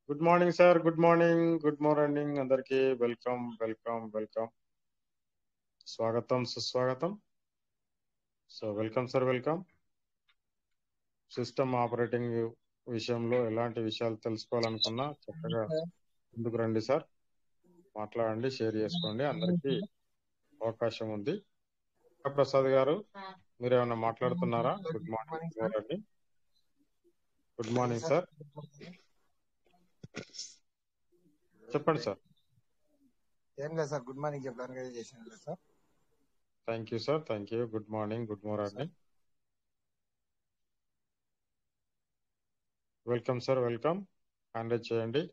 Good morning sir. Good morning. Good morning అందరికి. Welcome welcome welcome. స్వాగతం సుస్వాగతం. So welcome sir, welcome. System operating విషయంలో ఎలాంటి విషయాలు తెలుసుకోవాలనుకున్నా చక్కగా ముందుకు రండి సార్, మాట్లాడండి, షేర్ చేసుకోండి. అందరికీ అవకాశం ఉంది. ప్రసాద్ గారు మీరు ఏమైనా మాట్లాడుతున్నారా? Good morning. Good morning sir, చెప్పండి సార్. ఏం లేదు సార్, గుడ్ మార్నింగ్ చెప్పడానికి చేసిన sir. Thank you sir, thank you. Good morning. Good morning. Welcome sir, welcome. Hand raise చేయండి.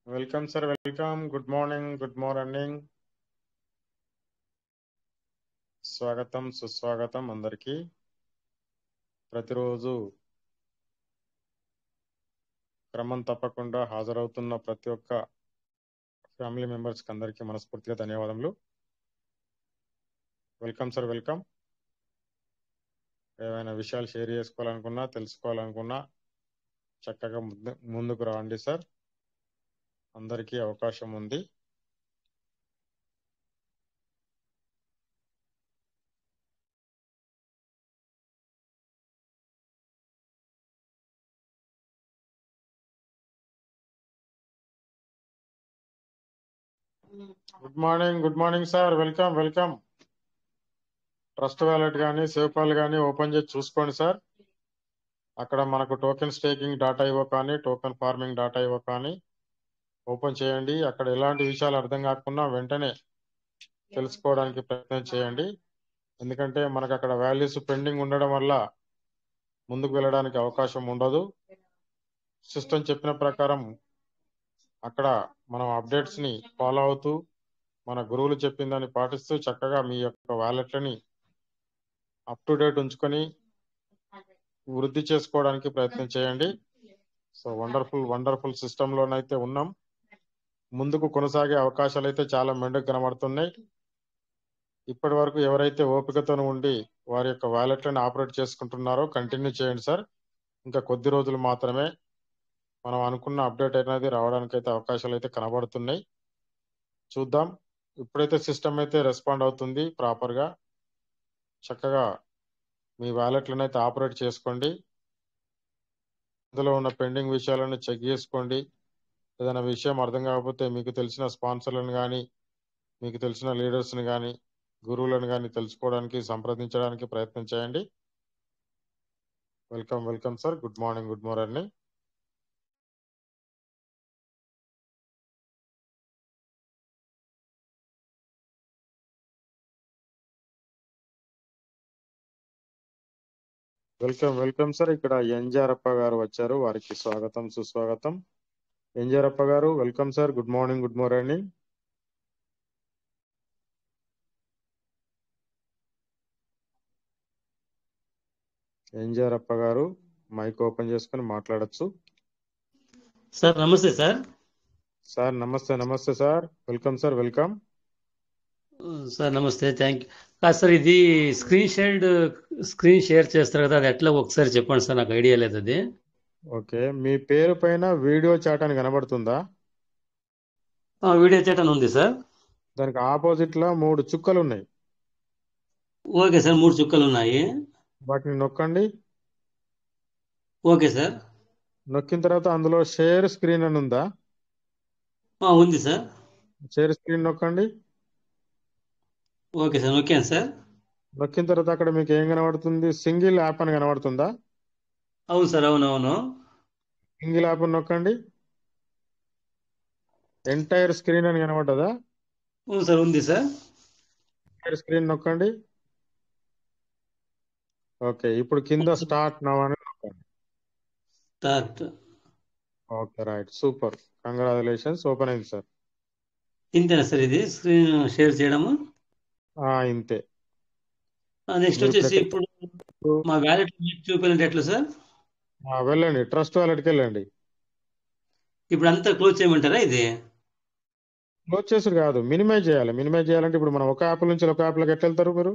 Welcome sir, welcome. Good morning. Good morning. స్వాగతం సుస్వాగతం అందరికీ. ప్రతిరోజు క్రమం తప్పకుండా హాజరవుతున్న ప్రతి ఒక్క ఫ్యామిలీ మెంబర్స్కి అందరికీ మనస్ఫూర్తిగా ధన్యవాదములు. Welcome sir, welcome. ఏమైనా విషయాలు షేర్ చేసుకోవాలనుకున్నా, తెలుసుకోవాలనుకున్నా చక్కగా ముందుకు రండి సార్, అందరికీ అవకాశం ఉంది. Good morning. Good morning sir. Welcome welcome. Trust wallet కానీ సేవ్పాల్ కానీ ఓపెన్ చేసి చూసుకోండి సార్. అక్కడ మనకు టోకెన్ స్టేకింగ్ డాటా IO కానీ టోకెన్ ఫార్మింగ్ డాటా IO కానీ ఓపెన్ చేయండి. అక్కడ ఎలాంటి విషయాలు అర్థం కాకుండా వెంటనే తెలుసుకోవడానికి ప్రయత్నం చేయండి. ఎందుకంటే మనకు అక్కడ వాల్యూస్ పెండింగ్ ఉండడం వల్ల ముందుకు వెళ్ళడానికి అవకాశం ఉండదు. సిస్టమ్ చెప్పిన ప్రకారం అక్కడ మనం అప్డేట్స్ ని ఫాలో అవుతూ మన గురువులు చెప్పిన దాన్ని పాటిస్తూ చక్కగా మీ యొక్క వాలెట్లని అప్ టు డేట్ ఉంచుకొని వృద్ధి చేసుకోవడానికి ప్రయత్నం చేయండి. సో వండర్ఫుల్ వండర్ఫుల్ సిస్టమ్ లోనైతే ఉన్నాం. ముందుకు కొనసాగే అవకాశాలు అయితే చాలా మెండుగా కనబడుతున్నాయి. ఇప్పటి వరకు ఎవరైతే ఓపికతో ఉండి వారి యొక్క వాలెట్లను ఆపరేట్ చేసుకుంటున్నారో కంటిన్యూ చేయండి సార్. ఇంకా కొద్ది రోజులు మాత్రమే మనం అనుకున్న అప్డేట్ అనేది రావడానికి అయితే అవకాశాలు అయితే కనబడుతున్నాయి. చూద్దాం. ఇప్పుడైతే సిస్టమ్ అయితే రెస్పాండ్ అవుతుంది ప్రాపర్ గా. చక్కగా మీ వాలెట్లను అయితే ఆపరేట్ చేసుకోండి. అందులో ఉన్న పెండింగ్ విషయాలను చెక్ చేసుకోండి. ఏదైనా విషయం అర్థం కాకపోతే మీకు తెలిసిన స్పాన్సర్లను కానీ మీకు తెలిసిన లీడర్స్ని కానీ గురువులను కానీ తెలుసుకోవడానికి సంప్రదించడానికి ప్రయత్నం చేయండి. Welcome welcome sir. Good morning. Good morning. Welcome welcome sir. ఇక్కడ ఎంజారప్ప గారు వచ్చారు, వారికి స్వాగతం సుస్వాగతం. ఎంజారప్ప గారు welcome sir. Good morning. Good morning. Enjarappa గారు మైక్ ఓపెన్ చేసుకుని మాట్లాడచ్చు సార్. నమస్తే సార్. సార్ నమస్తే. నమస్తే sir. Welcome sir. Welcome sir. నమస్తే. Thank you. కాదు సార్, ఇది స్క్రీన్ షేర్ చేస్తారు కదా, అది ఎట్లా ఒకసారి చెప్పండి సార్, నాకు ఐడియా లేదు అది. ఓకే. మీ పేరు పైన వీడియో చాట్ అని కనబడుతుందా? వీడియో చాట్ అని ఉంది సార్. దానికి ఆపోజిట్ లో 3 చుక్కలు ఉన్నాయి. ఓకే సార్, 3 చుక్కలు ఉన్నాయి. వాటిని నొక్కండి. Okay sir. నొక్కిన తర్వాత అందులో షేర్ స్క్రీన్ అని ఉందా? ఉంది సార్. షేర్ స్క్రీన్ నొక్కండి. ఓకే సార్, నొక్కాను సార్. నొక్కిన తర్వాత అక్కడ మీకు ఏం కనబడుతుంది? సింగిల్ యాప్ అని కనబడుతుందా? అవును సార్, అవునవును. సింగిల్ యాప్ నొక్కండి. ఎంటైర్ స్క్రీన్ అని కనబడ్డదా? అవును సార్, ఉంది సార్. ఎంటైర్ స్క్రీన్ నొక్కండి. ఓకే. ఇప్పుడు కింద స్టార్ట్ నవ్ అని నొక్కండి. Start. Okay, right, super, congratulations. Open అయింది సార్. ఇంతేనా సార్ ఇది స్క్రీన్ షేర్ చేయడము? ఇంతే. నెక్స్ట్ మీరు వచ్చేసి ఎక్కడ ఇప్పుడు మా వ్యాలెట్ చూపించాలంటే ఎట్లా సార్? వెళ్ళండి, ట్రస్ట్ వాలెట్కి వెళ్ళండి. ఇప్పుడు అంతా క్లోజ్ చేయమంటారా ఇది? క్లోజ్ చేసుడు కాదు, మినిమైజ్ చేయాలి. మినిమైజ్ చేయాలంటే ఇప్పుడు మనం ఒక యాప్ నుంచి ఒక యాప్లోకి ఎట్లా వెళ్తారు మీరు?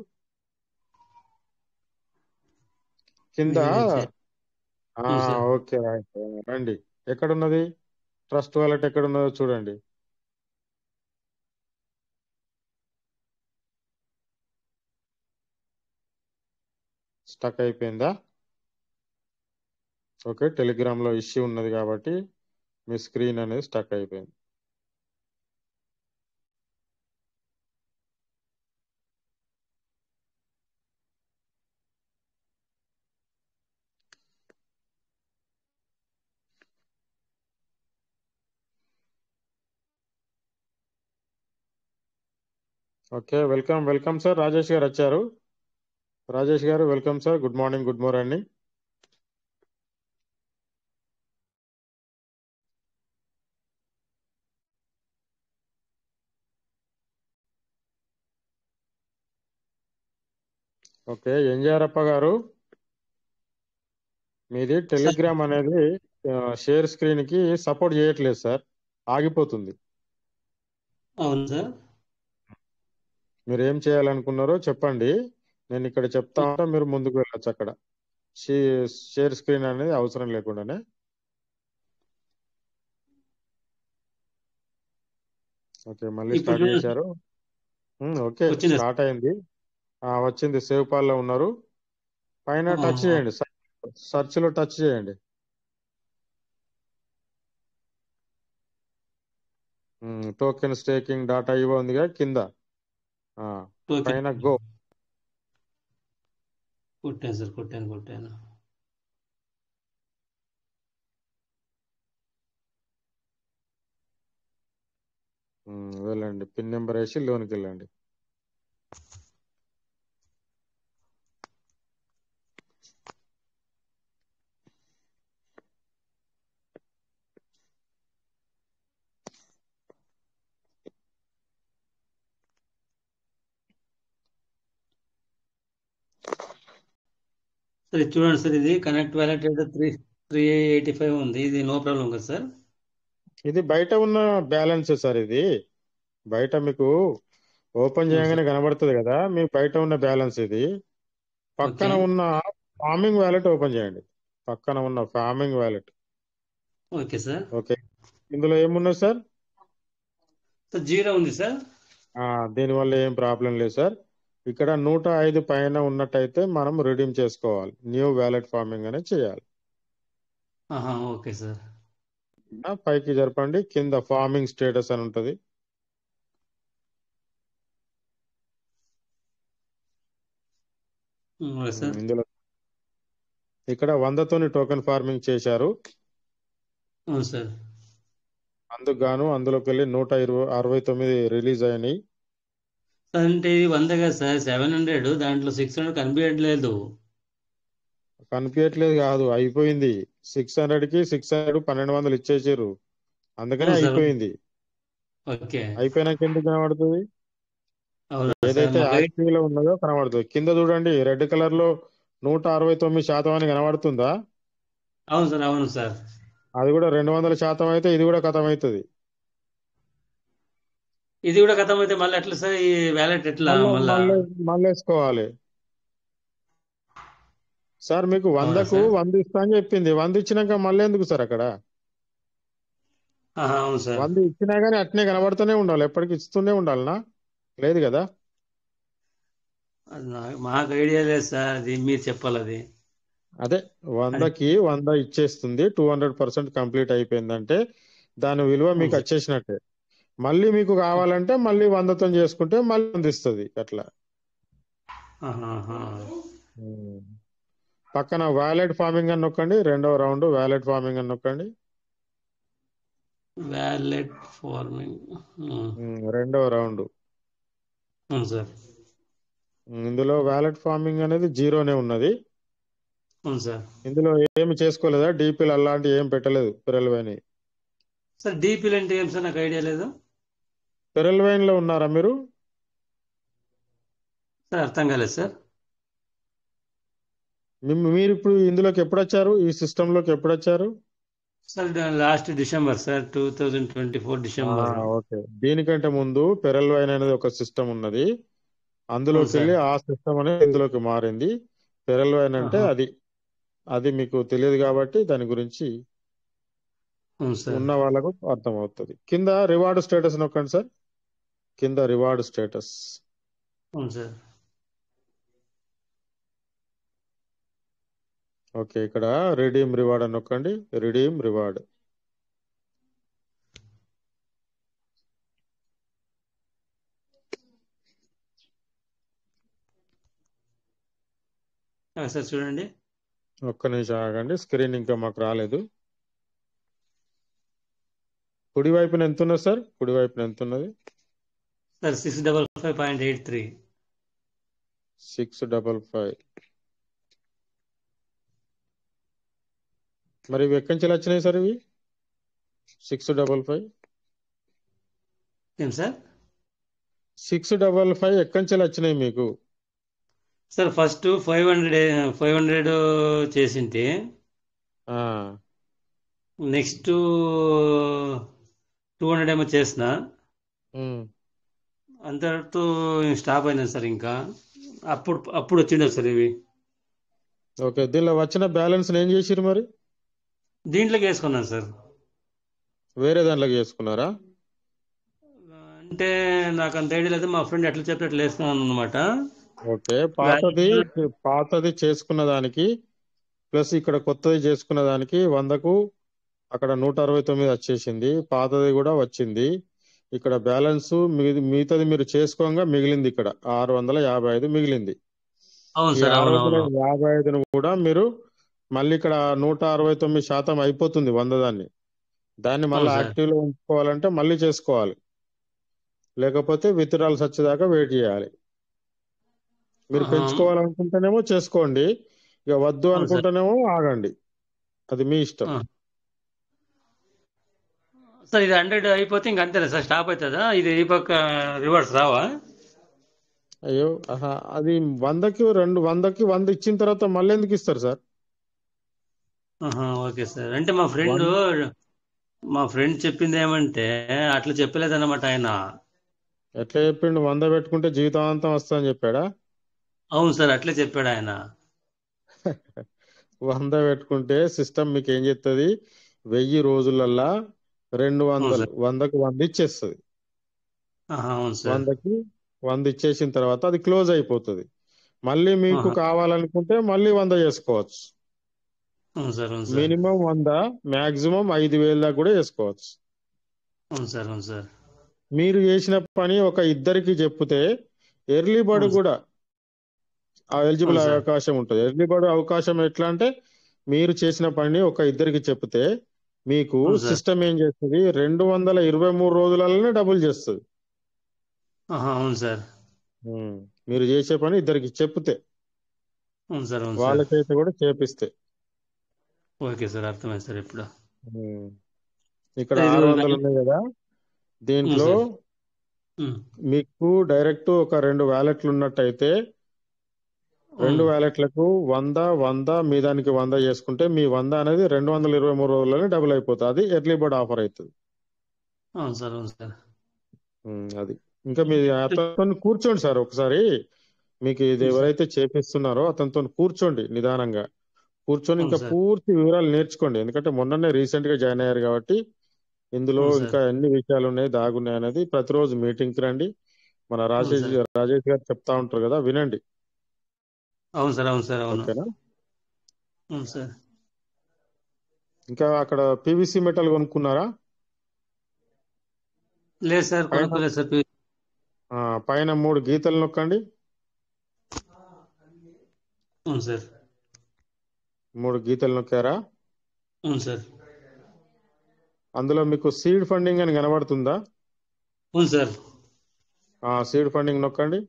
కింద మినిమైజ్ అవును సార్. ఓకే రైట్, రండి. ఎక్కడున్నది ట్రస్ట్ వాలెట్? ఎక్కడున్నదో చూడండి. స్టక్ అయిపోయిందా? ఓకే, టెలిగ్రామ్లో ఇష్యూ ఉన్నది కాబట్టి మీ స్క్రీన్ అనేది స్టక్ అయిపోయింది. Okay, welcome welcome sir. Rajesh గారు వచ్చారు. రాజేష్ గారు welcome sir. Good morning, good morning. Okay, Enjarappa గారు, మీది సార్ టెలిగ్రామ్ అనేది షేర్ స్క్రీన్ కి సపోర్ట్ చేయట్లేదు సార్, ఆగిపోతుంది. అవును సార్. మీరు ఏం చేయాలనుకున్నారో చెప్పండి, నేను ఇక్కడ చెప్తా ఉంటా, మీరు ముందుకు వెళ్ళొచ్చు. అక్కడ షేర్ స్క్రీన్ అనేది అవసరం లేకుండానే. ఓకే, మళ్ళీ ఇప్పుడు స్టార్ట్ చూడండి సార్. చేశారు. ఓకే, వచ్చిందా సార్? స్టార్ట్ అయింది. వచ్చింది, సేవ్ పాల్లో ఉన్నారు. పైన టచ్ చేయండి, సెర్చ్ లో టచ్ చేయండి. టోకెన్ స్టేకింగ్ డాటా ఇవో ఉందిగా కింద. ఆ, ఓకే, పైన గో. కొట్టాను సార్, కొట్టాను. వెళ్ళండి, పిన్ నెంబర్ వేసి లోనికి వెళ్ళండి. సార్ ఇది చూడండి సార్, ఇది కనెక్ట్ వ్యాలెట్ అయితే 385 ఉంది. ఇది నో ప్రాబ్లం కదా సార్? ఇది బయట ఉన్న బ్యాలెన్స్ సార్. ఇది బయట మీకు ఓపెన్ అవును చేయగానే సార్. కనబడుతుంది కదా, మీ బయట ఉన్న బ్యాలెన్స్ ఇది. ఓకే పక్కన ఉన్న ఫార్మింగ్ వ్యాలెట్ ఓపెన్ చేయండి. పక్కన ఉన్న farming wallet. Okay sir. Okay, ఇందులో ఏమున్నది సార్? సార్ జీరో ఉంది సార్. దీనివల్ల ఏం ప్రాబ్లం లేదు సార్. ఇక్కడ 105 పైన ఉన్నట్టయితే మనం రిడీమ్ చేసుకోవాలి, న్యూ వ్యాలెట్ ఫార్మింగ్ అనేది చేయాలి. Okay sir. పైకి జరపండి, కింద ఫార్మింగ్ స్టేటస్ అని ఉంటుంది. Okay sir. ఇందులో ఇక్కడ 100తోని టోకెన్ ఫార్మింగ్ చేశారు. అవును సార్. అందుకు గాను అందులోకి వెళ్ళి 169 రిలీజ్ అయినాయి. సార్ అంటే ఇది 100 కదా సార్, 700, దాంట్లో 600 కనిపించట్లేదు. కనిపించట్లేదు కాదు, అయిపోయింది. 600కి 600 1200 ఇచ్చేసారు, అందుకనే అవును సార్. అయిపోయింది. ఓకే. అయిపోయినాక ఎందుకు కనబడుతుంది? అవునా సార్? ఏదైతే యాక్టివ్ లో ఉన్నదో కనబడుతుంది. కింద చూడండి, రెడ్ కలర్ లో 169% అని కనబడుతుందా? అవును సార్, అవును సార్. అది కూడా 200% అయితే ఇది కూడా కథం అవుతుంది. ఇది కూడా ఖతం అయితే మళ్ళీ ఎట్లా సార్? ఈ వ్యాలెట్ ఎట్లా మళ్ళీ మళ్ళా? మళ్ళీ మళ్ళీ వేసుకోవాలి సార్. మీకు అవునా 100కు సార్? 100 ఇస్తా అని చెప్పింది, 100 ఇచ్చినాక మళ్ళీ ఎందుకు సార్? అక్కడ అవును సార్. 100 ఇచ్చినా గానీ అట్నే కనబడుతూనే ఉండాలి, ఎప్పటికి ఇస్తూనే ఉండాలనా? లేదు కదా. అది మాకు ఐడియా లేదు సార్, అది మీరు చెప్పాలి అది. అదే, అది 100కి 100 ఇచ్చేస్తుంది, 200% కంప్లీట్ అయిపోయిందంటే దాని విలువ అవును మీకు సార్. వచ్చేసినట్టే. మళ్ళీ మీకు కావాలంటే మళ్ళీ 100తో చేసుకుంటే మళ్ళీ అందిస్తుంది అట్లా. ఆహాహా. ఉమ్. పక్కన వ్యాలెట్ ఫార్మింగ్ అని నొక్కండి, రెండవ రౌండ్ వ్యాలెట్ ఫార్మింగ్ అని నొక్కండి. Wallet farming. రెండవ రౌండ్. అవును సార్. ఇందులో వ్యాలెట్ ఫార్మింగ్ అనేది జీరోనే ఉన్నది. అవును సార్. ఇందులో ఏమి చేసుకోలేదా? డీపీలు అలాంటి ఏం పెట్టలేదు. పెరల్ వైన్, సార్ డీపీలు అంటే ఏం సార్? నాకు ఐడియా లేదు పెరల్ వైన్ లో ఉన్నారా మీరు? సార్, అర్థం కాలేదు సార్. మీరు ఇప్పుడు ఇందులోకి ఎప్పుడు వచ్చారు? ఈ సిస్టమ్ లోకి ఎప్పుడు వచ్చారు? Sir last December sir 2024 December. Okay. దీనికంటే ముందు పెరల్ వైన్ అనేది ఒక సిస్టమ్ ఉన్నది. అవును అందులోకి సార్. వెళ్ళి ఆ సిస్టమ్ అనేది ఇందులోకి మారింది. పెరల్ వైన్ అంటే ఆహా. అది మీకు తెలియదు కాబట్టి దాని గురించి అవును సార్. ఉన్న వాళ్ళకు అర్థమవుతుంది. కింద రివార్డ్ స్టేటస్ నొక్కండి సార్. కింద రివార్డ్ స్టేటస్. అవును సార్. ఓకే, ఇక్కడ రిడీమ్ రివార్డ్ అని నొక్కండి. Redeem reward. సార్ చూడండి. ఒక్క నిమిషం ఆగండి, స్క్రీన్ ఇంకా మాకు రాలేదు. కుడి వైపున ఎంత ఉన్నది సార్? కుడి వైపున ఎంత ఉన్నది? సార్ 655.83. 655. మరి ఇవి ఎక్కడి నుంచి వచ్చినాయి సార్? ఇవి 655 ఏం సార్? 655 ఎక్కడి నుంచి వచ్చినాయి మీకు? సార్ ఫస్ట్ 500 చేసింటే ఆ, నెక్స్ట్ 200 ఏమో చేసిన, ఉమ్. అంతటితో స్టాప్ అయినా సార్. ఇంకా అప్పుడు వచ్చిండే సార్ ఇవి. ఓకే, దీనిలో వచ్చిన బ్యాలెన్స్ ఏం చేసిరు మరి? దీంట్లోకి వేసుకున్నాను సార్. వేరే దాంట్లోకి చేసుకున్నారా? అంటే నాకు అంత ఐడియా లేదు, మా ఫ్రెండ్ ఎట్లా చెప్తే అట్లా వేసుకున్నాను అనమాట. ఓకే, పాతది చేసుకున్న దానికి ప్లస్ ఇక్కడ కొత్తది చేసుకున్న దానికి 100కు అక్కడ 169 వచ్చేసింది. పాతది కూడా వచ్చింది. ఇక్కడ బ్యాలెన్స్ మిగతాది మీరు చేసుకోగా మిగిలింది. ఇక్కడ 655 మిగిలింది. అవును ఈ సార్. అవునవును. 655ను కూడా మీరు మళ్ళీ ఇక్కడ 169% అయిపోతుంది 100 దాన్ని మళ్ళీ అవును సార్. యాక్టివ్ లో ఉంచుకోవాలంటే మళ్ళీ చేసుకోవాలి. లేకపోతే విత్డ్రాల్స్ వచ్చేదాకా వెయిట్ చేయాలి. మీరు ఆహా. పెంచుకోవాలనుకుంటేనేమో చేసుకోండి, ఇక వద్దు అవును సార్. అనుకుంటేనేమో ఆగండి. అది మీ ఇష్టం. సార్ ఇది 100 అయిపోతే ఇంక అంతేనా సార్? స్టాప్ అవుతుందా? ఇది ఈ పక్క రివర్స్ రావా? అయ్యో, అది 100కి 100 ఇచ్చిన తర్వాత మళ్ళీ ఎందుకు ఇస్తారు సార్? ఆహా, ఓకే సార్. అంటే వన్ మా ఫ్రెండ్ చెప్పింది ఏమంటే అట్లా చెప్పలేదన్నమాట ఆయన. ఎట్లా చెప్పిండు? 100 పెట్టుకుంటే జీవితాంతం వస్తుందని చెప్పాడా? అవును సార్, అట్లే చెప్పాడు ఆయన. 100 పెట్టుకుంటే సిస్టమ్ మీకు ఏం చెప్తుంది? 1000 రోజులల్లా అవును 200, సార్. 100కి 100 ఇచ్చేస్తుంది. ఆహా, అవును సార్. 100కి 100 ఇచ్చేసిన తర్వాత అది క్లోజ్ అయిపోతుంది. మళ్ళీ మీకు ఆహా, కావాలనుకుంటే మళ్ళీ 100 చేసుకోవచ్చు. అవును సార్. అవును సార్. మినిమం 100, మాక్సిమం 5000 దాకా కూడా చేసుకోవచ్చు. అవును సార్. అవును సార్. మీరు చేసిన పని ఒక ఇద్దరికి చెప్తే ఎర్లీ బర్డ్ అవును సార్. కూడా ఎలిజిబుల్ అవును అయ్యే సార్. అవకాశం ఉంటుంది. ఎర్లీ బర్డ్ అవకాశం ఎట్లా అంటే, మీరు చేసిన పని ఒక ఇద్దరికి చెప్తే మీకు అవును సార్. సిస్టమ్ ఏం చేస్తుంది? 223 రోజులలోనే డబుల్ చేస్తుంది. ఆహా, అవును సార్. మీరు చేసే పని ఇద్దరికి చెప్తే, అవును సార్. అవును సార్. వాళ్ళకైతే కూడా చేపిస్తే. ఓకే సార్, అర్థమైంది సార్ ఇప్పుడు. ఉమ్. ఇక్కడ ఇది 600 ఉన్నాయి కదా, అవును దీంట్లో సార్. ఉమ్. మీకు డైరెక్ట్ ఒక 2 వ్యాలెట్లు ఉన్నట్టయితే 2 అవును. వ్యాలెట్లకు 100 మీ దానికి 100 చేసుకుంటే మీ 100 అనేది 223 రోజుల్లోనే డబుల్ అయిపోతుంది. అది ఎర్లీ బర్డ్ ఆఫర్ అవుతుంది. అవును సార్. అవును సార్. అది ఇంకా మీ అతను కూర్చోండి సార్ ఒకసారి. మీకు ఇది అవును సార్. ఎవరైతే చేపిస్తున్నారో అతనితో కూర్చోండి, నిదానంగా కూర్చొని అవును ఇంకా సార్. పూర్తి వివరాలు నేర్చుకోండి. ఎందుకంటే మొన్ననే రీసెంట్ గా జాయిన్ అయ్యారు కాబట్టి ఇందులో అవును సార్. ఇంకా ఎన్ని విషయాలు ఉన్నాయి, దాగున్నాయి అనేది ప్రతిరోజు మీటింగ్కి రండి. మన అవును సార్. రాజేష్ గారు చెప్తా ఉంటారు కదా, వినండి. అవును సార్. అవును సార్. అవును. ఓకేనా? అవును సార్. ఇంకా అక్కడ పీవీసీ మెటల్ కొనుక్కున్నారా? లేదు సార్, పైన కొనుక్కోలేదు సార్. పైన 3 గీతలు నొక్కండి. అవును సార్. 3 గీతలు నొక్కారా? అవును సార్. అందులో మీకు సీడ్ ఫండింగ్ అని కనబడుతుందా? అవును సార్. సీడ్ ఫండింగ్ నొక్కండి.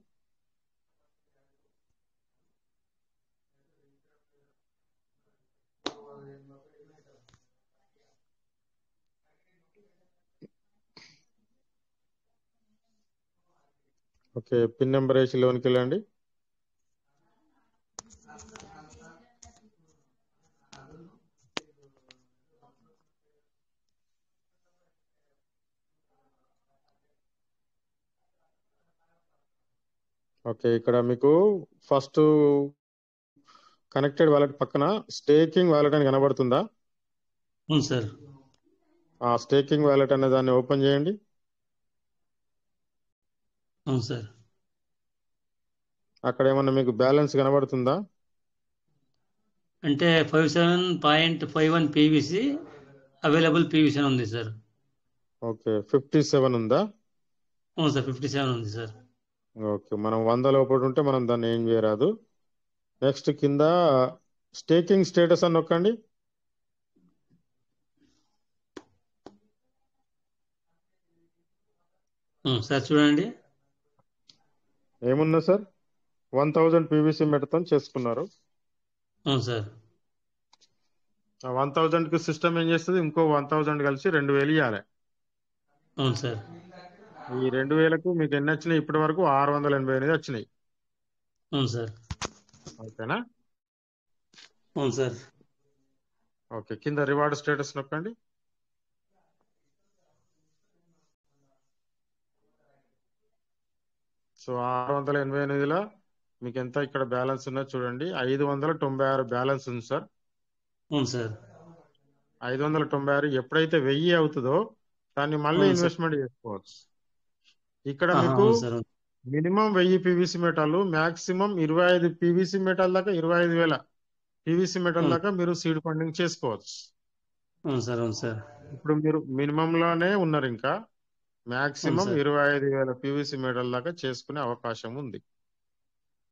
ఓకే, పిన్ నెంబర్ వేసి లోనికి వెళ్ళండి. ఓకే, ఇక్కడ మీకు ఫస్ట్ కనెక్టెడ్ వాలెట్ పక్కన స్టేకింగ్ వాలెట్ అని కనబడుతుందా? అవును సార్. ఆ స్టేకింగ్ వాలెట్ అనే దాన్ని ఓపెన్ చేయండి. అవును సార్. అక్కడ ఏమన్నా మీకు బ్యాలెన్స్ కనబడుతుందా? అంటే 57.51 పీవీసీ అవైలబుల్ పీవీసీ అని ఉంది సార్. ఓకే, 57 ఉందా? అవును సార్, 57 ఉంది సార్. ఓకే, మనం 100 లోపల ఉంటే మనం దాన్ని ఏం చేయరాదు. నెక్స్ట్ కింద స్టేకింగ్ స్టేటస్ అని నొక్కండి. సార్ చూడండి. ఏమున్నా సార్, 1000 పీవీసీ మెటతో చేసుకున్నారు. అవును సార్. ఆ 1000 కి సిస్టమ్ ఏం చేస్తుంది, ఇంకో 1000 కలిసి 2000 ఇవ్వాలి. అవును సార్. ఈ 2000కు మీకు ఎన్ని వచ్చినాయి? ఇప్పటి వరకు 688 వచ్చినాయి. అవును సార్. ఓకేనా? అవును సార్. ఓకే, కింద రివార్డ్ స్టేటస్ నొక్కండి. సో 688లో మీకు ఎంత ఇక్కడ బ్యాలెన్స్ ఉన్నది చూడండి, 596 బ్యాలెన్స్ ఉంది సార్. అవును సార్. 596 ఎప్పుడైతే 1000 అవుతుందో దాన్ని మళ్ళీ అవును సార్. ఇన్వెస్ట్మెంట్ చేసుకోవచ్చు. ఇక్కడ ఆహా, మీకు అవును సార్. మినిమం 1000 పీవీసీ మెటాలు, మాక్సిమం 25 పీవీసీ మెటాల్ దాకా 25,000 పీవీసీ మెటల్ అవును దాకా మీరు సీడ్ ఫండింగ్ చేసుకోవచ్చు. అవును సార్. అవును సార్. ఇప్పుడు మీరు మినిమం లోనే ఉన్నారు, ఇంకా అవును మాక్సిమం సార్. 25,000 పీవీసీ మెటల్ దాకా చేసుకునే అవకాశం ఉంది.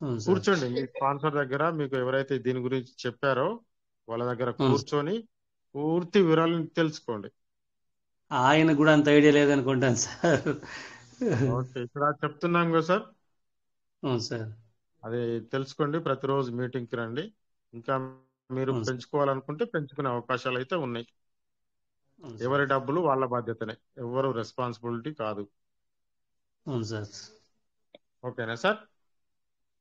అవును సార్. కూర్చోండి, మీ స్పాన్సర్ దగ్గర మీకు ఎవరైతే దీని గురించి చెప్పారో వాళ్ళ దగ్గర అవును సార్. కూర్చొని పూర్తి వివరాలను తెలుసుకోండి. ఆయన కూడా అంత ఐడియా లేదనుకుంటాను సార్. ఓకే, ఇక్కడ చెప్తున్నాం కదా సార్, అవును సార్. అది తెలుసుకోండి. ప్రతిరోజు మీటింగ్కి రండి. ఇంకా మీరు అవును సార్. పెంచుకోవాలనుకుంటే పెంచుకునే అవకాశాలు అయితే ఉన్నాయి. అవును సార్. ఎవరి డబ్బులు వాళ్ళ బాధ్యతనే, ఎవరు రెస్పాన్సిబిలిటీ కాదు. అవును సార్. ఓకేనా సార్?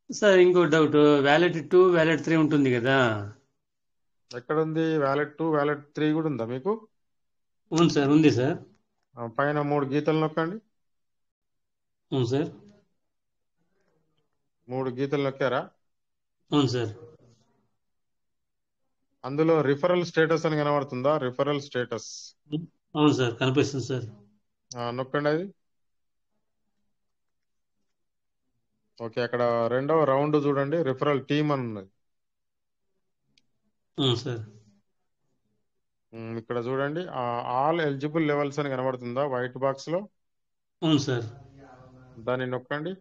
సార్ ఇంకో డౌట్, వ్యాలెట్ 2 వ్యాలెట్ 3 ఉంటుంది కదా? ఎక్కడ ఉంది వ్యాలెట్ 2? వ్యాలెట్ 3 కూడా ఉందా మీకు? అవును సార్, ఉంది సార్. పైన 3 గీతలు నొక్కండి. అవును సార్. 3 గీతలు నొక్కారా? అవును సార్. అందులో రిఫరల్ స్టేటస్ అని కనబడుతుందా? రిఫరల్ స్టేటస్ అవును సార్, కనిపిస్తుంది సార్. నొక్కండి అది. ఓకే, అక్కడ రెండవ రౌండ్ చూడండి, రిఫరల్ టీమ్ అని ఉన్నది. అవును సార్. ఇక్కడ చూడండి, ఆల్ ఎలిజిబుల్ లెవెల్స్ అని కనబడుతుందా వైట్ బాక్స్ లో? అవును సార్. దాన్ని నొక్కండి.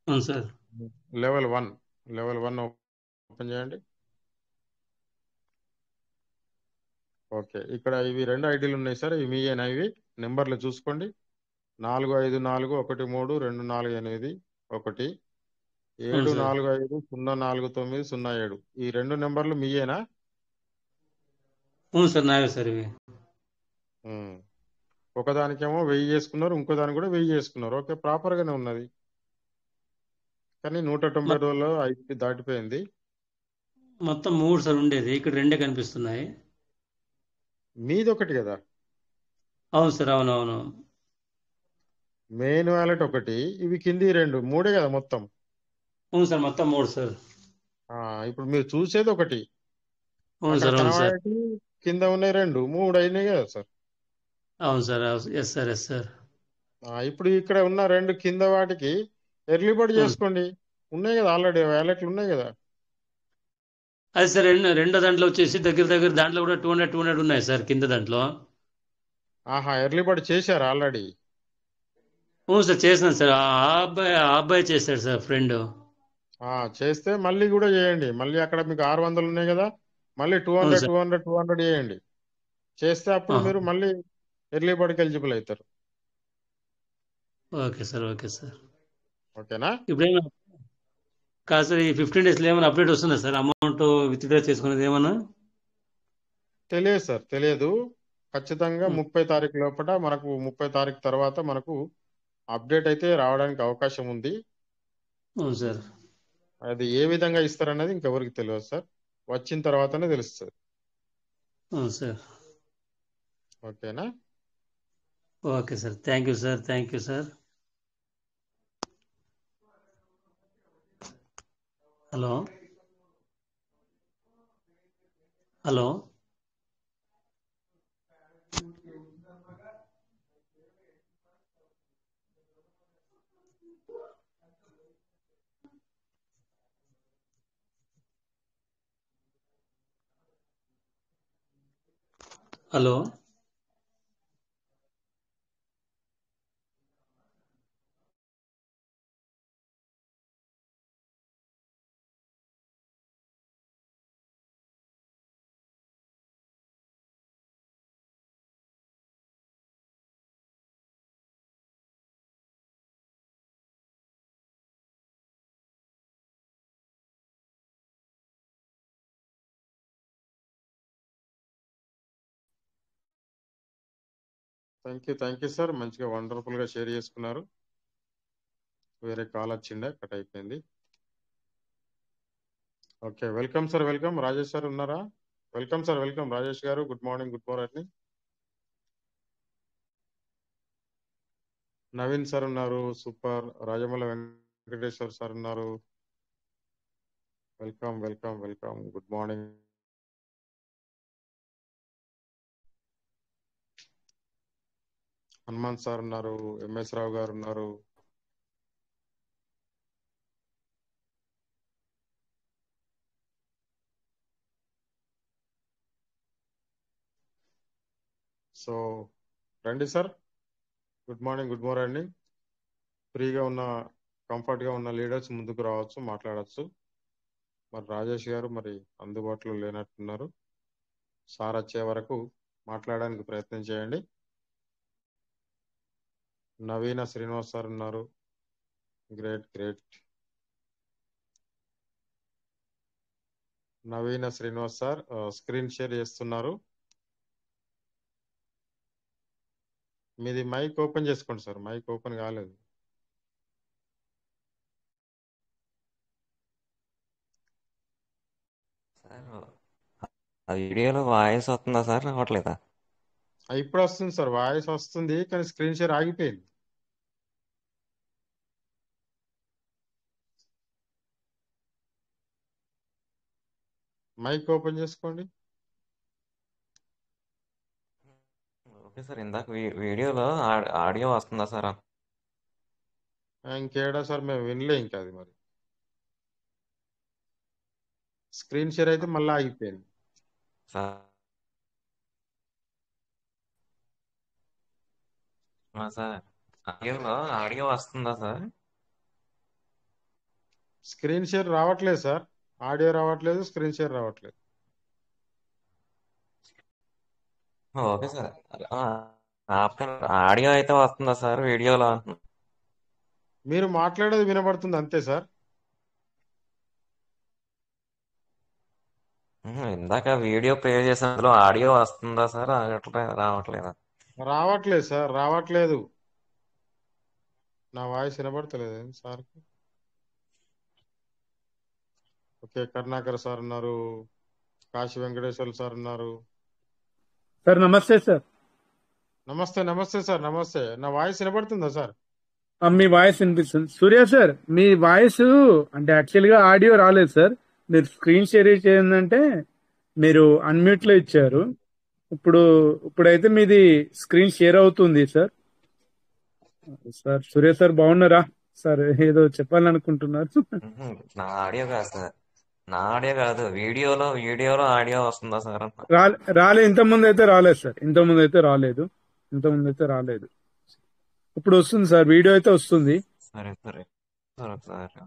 అవును సార్. లెవెల్ 1, లెవెల్ 1 ఓపెన్ చేయండి. ఓకే, ఇక్కడ ఇవి 2 ఐడీలు ఉన్నాయి సార్, ఇవి మీయేనా? ఇవి నెంబర్లు చూసుకోండి. 45423248 1 అవును సార్. 745049007. ఈ 2 నెంబర్లు మీయేనా? అవును సార్, నావే సార్ ఇవి. ఉమ్. ఒకదానికేమో 1000 చేసుకున్నారు, ఇంకో దానికి కూడా 1000 చేసుకున్నారు. ఓకే, ప్రాపర్ గానే ఉన్నది. కానీ 190 రోజుల్లో ఐపీ దాటిపోయింది. మొత్తం 3 సార్ ఉండేది, ఇక్కడ 2 కనిపిస్తున్నాయి. మీది ఒకటి కదా, అవును సార్. అవునవును. మెయిన్ వ్యాలెట్ ఒకటి, ఇవి కింది 2, 3 కదా మొత్తం. అవును సార్, మొత్తం 3 సార్. ఇప్పుడు మీరు చూసేది ఒకటి, అవును అక్కడ సార్. అవును సార్. కనబడేటి కింద ఉన్నాయి 2, 3 అయినాయి కదా సార్. అవును sir. Yes sir, yes sir. ఇప్పుడు ఇక్కడ ఉన్న 2 కింద వాటికి ఎర్లీ బర్డ్ అవును. చేసుకోండి. ఉన్నాయి కదా ఆల్రెడీ వ్యాలెట్లు ఉన్నాయి కదా. అది సార్ రెండో దాంట్లో వచ్చేసి దగ్గర దగ్గర దాంట్లో కూడా 200 ఉన్నాయి సార్ కింద దాంట్లో. ఎర్లీ బర్డ్ చేశారు ఆల్రెడీ. అవును సార్, చేసినాను సార్. ఆ అబ్బాయి చేశాడు సార్, ఫ్రెండ్. చేస్తే మళ్ళీ కూడా చేయండి. మళ్ళీ అక్కడ మీకు 600 ఉన్నాయి కదా, మళ్ళీ అవును 200 సార్. 200 200 చేయండి. చేస్తే అప్పుడు ఆహా. మీరు మళ్ళీ ఎర్లీ బర్డ్కి ఎలిజిబుల్ అవుతారు. Okay sir. Okay sir. ఓకేనా? ఇప్పుడేమన్నా కాదు సార్, ఈ 15 డేస్లో ఏమైనా అప్డేట్ వస్తుందా సార్, అమౌంట్ విత్డ్రా చేసుకునేది ఏమన్నా? తెలియదు సార్, తెలియదు. ఖచ్చితంగా ఉం. 30 తారీఖు లోపల మనకు, 30 తారీఖు తర్వాత మనకు అప్డేట్ అయితే రావడానికి అవకాశం ఉంది. అవును సార్. అది ఏ విధంగా ఇస్తారన్నది ఇంకెవరికి తెలియదు సార్, వచ్చిన తర్వాతనే తెలుస్తుంది. అవును సార్. ఓకేనా? Okay sir. Thank you sir. Thank you sir. Hello hello hello thank you sir, మంచిగా వండర్ఫుల్ గా షేర్ చేసుకున్నారు. వేరే కాల్ వచ్చిండే, కట్ అయిపోయింది. Okay, welcome sir, welcome. Rajesh sir ఉన్నారా? వెల్కమ్ సార్, వెల్కమ్ రాజేష్ గారు. Good morning, good morning. Naveen sir ఉన్నారు, super. Rajamouli Venkateshwar sir ఉన్నారు. Welcome, welcome, welcome. Good morning. Hanumanth sir ఉన్నారు, ఎంఎస్ రావు గారు ఉన్నారు. సో రండి sir. Good morning, good morning. ఫ్రీగా ఉన్న, కంఫర్ట్ గా ఉన్న లీడర్స్ ముందుకు రావచ్చు, మాట్లాడచ్చు. మరి రాజేష్ గారు మరి అందుబాటులో లేనట్టున్నారు. సార్ వచ్చే వరకు మాట్లాడడానికి ప్రయత్నం చేయండి. నవీన శ్రీనివాస్ సార్ ఉన్నారు. Great, great. Naveena Srinivas sir screen share చేస్తున్నారు. మీది మైక్ ఓపెన్ చేసుకోండి సార్, మైక్ ఓపెన్ కాలేదు. సార్ ఆ వీడియోలో వాయిస్ వస్తుందా సార్, రావట్లేదా? ఇప్పుడు వస్తుంది సార్, వాయిస్ వస్తుంది, కానీ స్క్రీన్ షేర్ ఆగిపోయింది. మైక్ ఓపెన్ చేసుకోండి. ఓకే సార్, ఇందాక వీడియోలో ఆడియో వస్తుందా సార్? ఇంకేడా సార్, మేము వినలే ఇంకా అది. మరి స్క్రీన్ షేర్ అయితే మళ్ళీ ఆగిపోయింది. సార్ సార్ ఆడియోలో ఆడియో వస్తుందా సార్? స్క్రీన్ షేర్ రావట్లేదు సార్, ఆడియో రావట్లేదు, స్క్రీన్ షేర్ రావట్లేదు. ఓకే సార్, ఆడియో అయితే వస్తుందా సార్ వీడియోలో? మీరు మాట్లాడేది వినబడుతుంది అంతే సార్. ఇందాక వీడియో ప్లే చేసిన అందులో ఆడియో వస్తుందా సార్, రావట్లేదా? రావట్లేదు సార్, రావట్లేదు. నా వాయిస్ వినబడతలేదు సార్. ఓకే, కరుణాకర్ సార్ ఉన్నారు, కాశీ వెంకటేశ్వర్ సార్ ఉన్నారు. సార్ నమస్తే సార్. నమస్తే, నమస్తే సార్, నమస్తే. నా వాయిస్ వినబడుతుందా సార్? మీ వాయిస్ వినిపిస్తుంది. సూర్య సార్, మీ వాయిస్ అంటే యాక్చువల్ గా ఆడియో రాలేదు సార్. మీరు స్క్రీన్ షేర్ చేయందంటే మీరు అన్మ్యూట్ లో ఇచ్చారు. ఇప్పుడైతే మీది స్క్రీన్ షేర్ అవుతుంది సార్. సార్ సూర్య సార్ బాగున్నారా సార్? ఏదో చెప్పాలనుకుంటున్నారు. నా ఆడియో కాదు సార్, నా ఆడియో కాదు, వీడియోలో ఆడియో వస్తుందా సార్? రాలేదు, ఇంతకుముందు అయితే రాలేదు సార్. ఇంతకుముందు అయితే రాలేదు. ఇప్పుడు వస్తుంది సార్, వీడియో అయితే వస్తుంది. సరే సరే సరే సరే.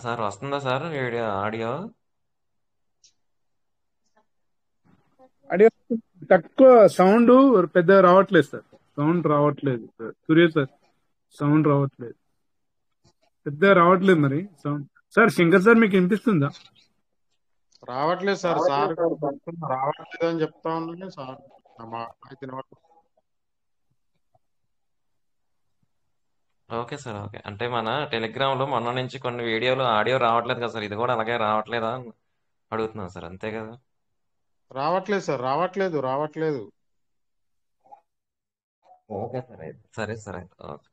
సార్ వస్తుందా సార్ ఆడియో? ఆడియో తక్కువ, సౌండ్ పెద్దగా రావట్లేదు సార్. సౌండ్ రావట్లేదు సార్. సూర్య సార్ సౌండ్ రావట్లేదు, పెద్దగా రావట్లేదు మరి సౌండ్. సార్ శంకర్ సార్ మీకు వినిపిస్తుందా? రావట్లేదు సార్. సార్ రావట్లేదు అని చెప్తా ఉన్నానే సార్. నా మాట వినబడట్లేదు. Okay sir. ఓకే. అంటే మన టెలిగ్రామ్‌లో మొన్న నుంచి కొన్ని వీడియోలు ఆడియో రావట్లేదు కదా సార్. ఇది కూడా అలాగే రావట్లేదా అని అడుగుతున్నాను సార్. అంతే కదా? రావట్లేదు సార్, రావట్లేదు. ఓకే సార్ అయితే. సరే సార్ అయితే. ఓకే.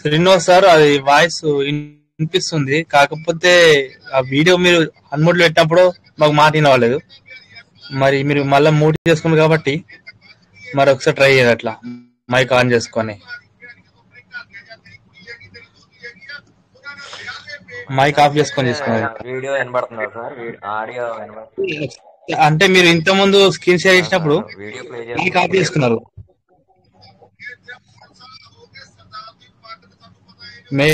శ్రీనివాస్ సార్, అది వాయిస్ వినిపిస్తుంది. కాకపోతే ఆ వీడియో మీరు అన్మ్యూట్ పెట్టినప్పుడు మాకు మాట వినవలేదు. మరి మీరు మళ్ళీ మూట్ చేసుకున్నారు కాబట్టి మరి ఒకసారి ట్రై చేయాలి అట్లా మైక్ ఆన్ చేసుకొని. మైక్ ఆఫ్ చేసుకొని తీసుకున్నది. వీడియో వినబడుతుందా సార్? ఆడియో వినబడుతుంది. అంటే మీరు ఇంత ముందు స్క్రీన్ షేర్ చేసినప్పుడు వీడియో ప్లే మైక్ ఆఫ్ చేస్తున్నప్పుడు చేసుకున్నారు. మే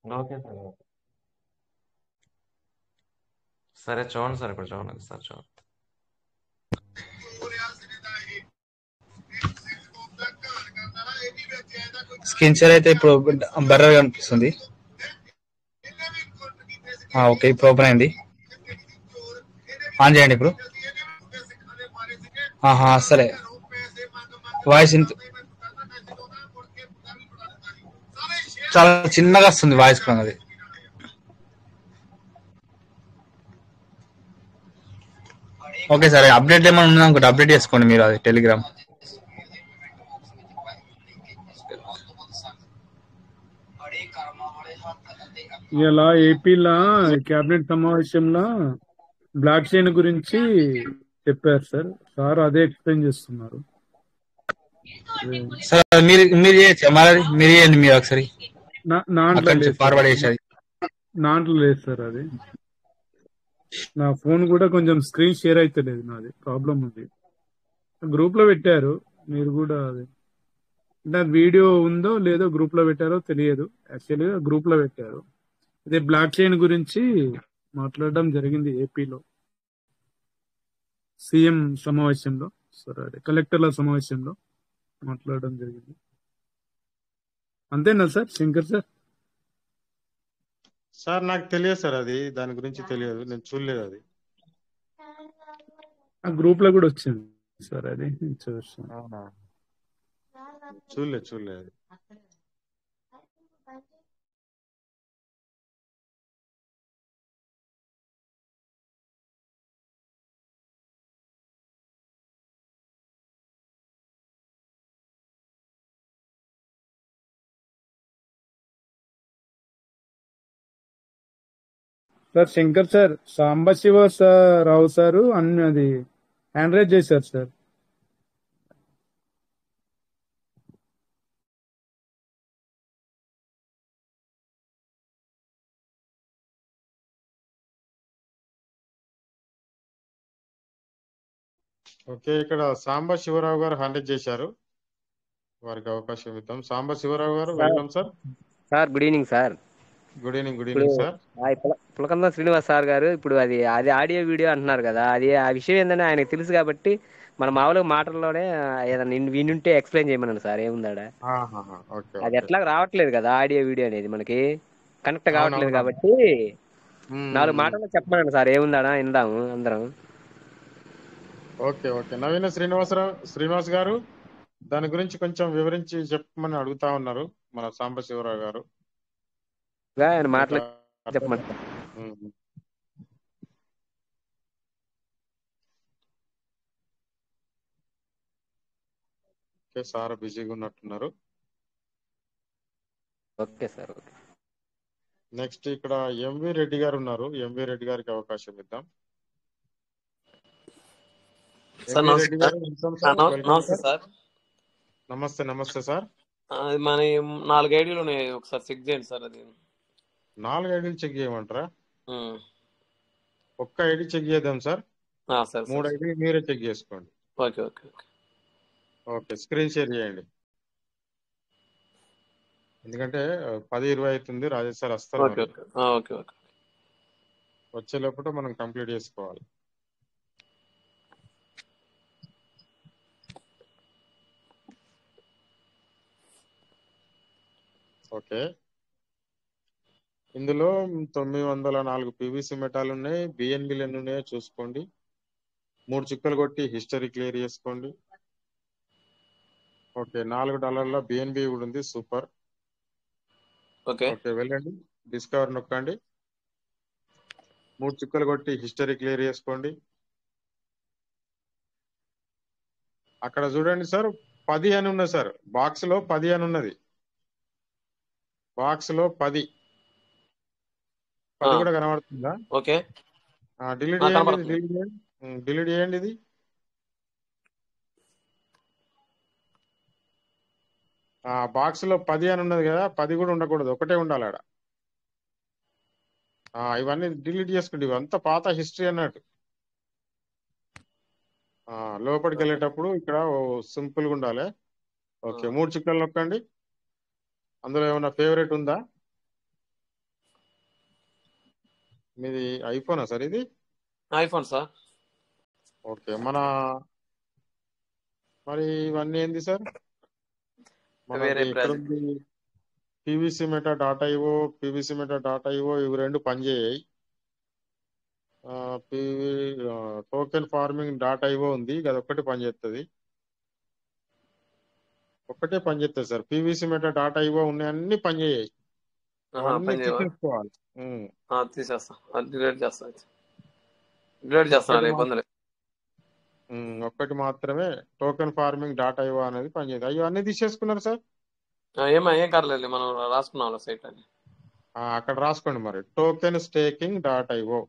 ఓకే సార్. సరే చూడండి సార్, ఇప్పుడు చూడండి సార్. చూడండి. స్క్రీన్ షేర్ అయితే ఇప్పుడు బర్రగా అనిపిస్తుంది. ఓకే, ఇప్పుడు ఓపెన్ అయింది. ఆన్ చేయండి ఇప్పుడు. సరే, వాయిస్ చాలా చిన్నగా వస్తుంది వాయిస్ కూడా. అది ఓకే సార్. అప్డేట్ ఏమైనా ఉందా అనుకుంటే అప్డేట్ చేసుకోండి మీరు, అది టెలిగ్రామ్. ఇలా ఏపీలో కేబినెట్ సమావేశంలో బ్లాక్ చైన్ గురించి చెప్పారు సార్ అదే ఎక్స్ప్లెయిన్ చేస్తున్నారు. సార్ మీరు చేయొచ్చా మరి? మీరు చేయండి మీరు ఒకసారి. నాంట్లో అక్కడి నుంచి లేదు ఫార్వర్డ్ చేసేది. నాంట్లో లేదు సార్. అది నా ఫోన్ కూడా కొంచెం స్క్రీన్ షేర్ అయితే లేదు, నాది ప్రాబ్లం ఉంది. గ్రూప్ లో పెట్టారు, మీరు కూడా అది అంటే వీడియో ఉందో లేదో గ్రూప్ లో పెట్టారో తెలియదు. యాక్చువల్గా గ్రూప్ లో పెట్టారు. ఇదే బ్లాక్ చైన్ గురించి మాట్లాడడం జరిగింది ఏపీలో సీఎం సమావేశంలో. సార్ అదే కలెక్టర్ల సమావేశంలో మాట్లాడడం జరిగింది. అంతేనా సార్ శంకర్ సార్? సార్ నాకు తెలియదు సార్, అది దాని గురించి తెలియదు, నేను చూడలేదు అది. ఆ గ్రూప్ లో కూడా వచ్చింది సార్, అది చూస్తాను. అవునా, చూడలేదు అది. సార్ శంకర్ సార్, సాంబశివ రావు సారు అది హ్యాండ్ రైజ్ చేశారు సార్. ఓకే, ఇక్కడ సాంబ శివరావు గారు హ్యాండిల్ చేశారు, వారికి అవకాశం ఇద్దాం. సాంబ శివరావు గారు, sir welcome sir. Sir good evening sir. Good evening ఇప్పుడు సార్. పులకంద శ్రీనివాస్ సార్ గారు ఇప్పుడు అది అది ఆడియో వీడియో అంటున్నారు కదా, అది ఆ విషయం ఏంటంటే ఆయనకు తెలుసు కాబట్టి మన మామూలుగా మాటల్లోనే ఏదైనా వినుంటే ఎక్స్ప్లెయిన్ చేయమన్నాను సార్. ఏముందాడా ఓకే అది ఓకే. ఎట్లా రావట్లేదు కదా, ఆడియో వీడియో అనేది మనకి కనెక్ట్ కావట్లేదు అవునవును. కాబట్టి 4 మాటల్లో చెప్పమన్నాను సార్. ఏముందాడా విందాము అందరం. Okay okay. నవీన శ్రీనివాస్ గారు, దాని గురించి కొంచెం వివరించి చెప్పమని అడుగుతా ఉన్నారు మన సాంబ శివరావు గారు. ఆయన మీకు మాటలు చెప్పమని. ఉమ్. ఓకే, సార్ బిజీగా ఉన్నట్టున్నారు. Okay sir. ఓకే. నెక్స్ట్ ఇక్కడ ఎంవి రెడ్డి గారు ఉన్నారు, ఎంవి రెడ్డి గారికి అవకాశం ఇద్దాం. సార్ ఎంవి నమస్తే రెడ్డి సార్. గారు, వెల్కమ్ సార్. వెల్కమ్ నమస్తే సార్. సార్. నమస్తే సార్. అది మన 4 ఐడీలు ఉన్నాయి, ఒకసారి చెక్ చేయండి సార్. అది 4 ఐడీలు చెక్ చేయమంటారా? ఉమ్. ఒక్క ఐడి చెక్ చేద్దాం సార్. సార్ 3 ఐడి మీరే చెక్ చేసుకోండి. Okay okay okay. Okay, screen share చేయండి. ఎందుకంటే 10:20 అవుతుంది, రాజేష్ సార్ వస్తారు. ఓకే మరి ఓకే ఓకే ఓకే. వచ్చే లోపల మనం కంప్లీట్ చేసుకోవాలి. ఓకే, ఇందులో 904 పీవీసీ మెటాలు ఉన్నాయి. బిఎన్బిలు ఎన్ని ఉన్నాయో చూసుకోండి. 3 చుక్కలు కొట్టి హిస్టరీ క్లియర్ చేసుకోండి. ఓకే, $4 బిఎన్బి కూడా ఉంది. సూపర్. ఓకే ఓకే, వెళ్ళండి, డిస్కవర్ నొక్కండి. 3 చుక్కలు కొట్టి హిస్టరీ క్లియర్ చేసుకోండి. అక్కడ చూడండి సార్, 10 అని ఉన్నది సార్. బాక్స్ లో 10 అని ఉన్నది. బాక్స్ లో 10 ఆ, కూడా కనబడుతుందా? ఓకే డిలీట్ చేయండి, కనపడుతుంది. డిలీట్ చేయండి, డిలీట్ చేయండి. ఇది బాక్స్ లో 10 అని ఉన్నది కదా, 10 కూడా ఉండకూడదు, ఒకటే ఉండాలి ఆడ. ఇవన్నీ డిలీట్ చేసుకోండి. ఇవంతా పాత హిస్టరీ అన్నట్టు. లోపలికి ఓకే వెళ్ళేటప్పుడు ఇక్కడ సింపుల్ గా ఉండాలి. ఆ, ఓకే, 3 చుక్కలు నొక్కండి. అందులో ఏమైనా ఫేవరెట్ ఉందా? మీది ఐఫోనా సార్ ఇది? IPhone sir. ఓకే, మరి ఇవన్నీ ఏంది సార్? మనది వేరే ఇక్కడ ప్రాజెక్ట్. ఉంది, PVC meta dot IO, PVC meta dot IO, ఇవి 2 పనిచేయాయి. టోకెన్ ఫార్మింగ్ డాట్ ఐఓ ఉంది, అది ఒక్కటి పనిచేస్తుంది. ఒక్కటే పనిచేస్తుంది sir. PVC meta dot IO ఉన్నాయి, అన్ని పనిచేయాయి. అవన్నీ పని చేయవా? తీసేసుకోవాలి. తీసేస్తా, అది డిలీట్ చేస్తా. డిలీట్ చేస్తాను, ఒక్కటి ఇబ్బంది లేదు. ఒక్కటి మాత్రమే టోకెన్ ఫార్మింగ్ డాట్ ఐఓ అనేది పనిచేయదు. అయ్యో, అన్ని తీసేసుకున్నారు సార్. ఏం కాలేదు, మనం రాసుకున్నాం సైట్ అని. అక్కడ రాసుకోండి మరి, token staking dot IO,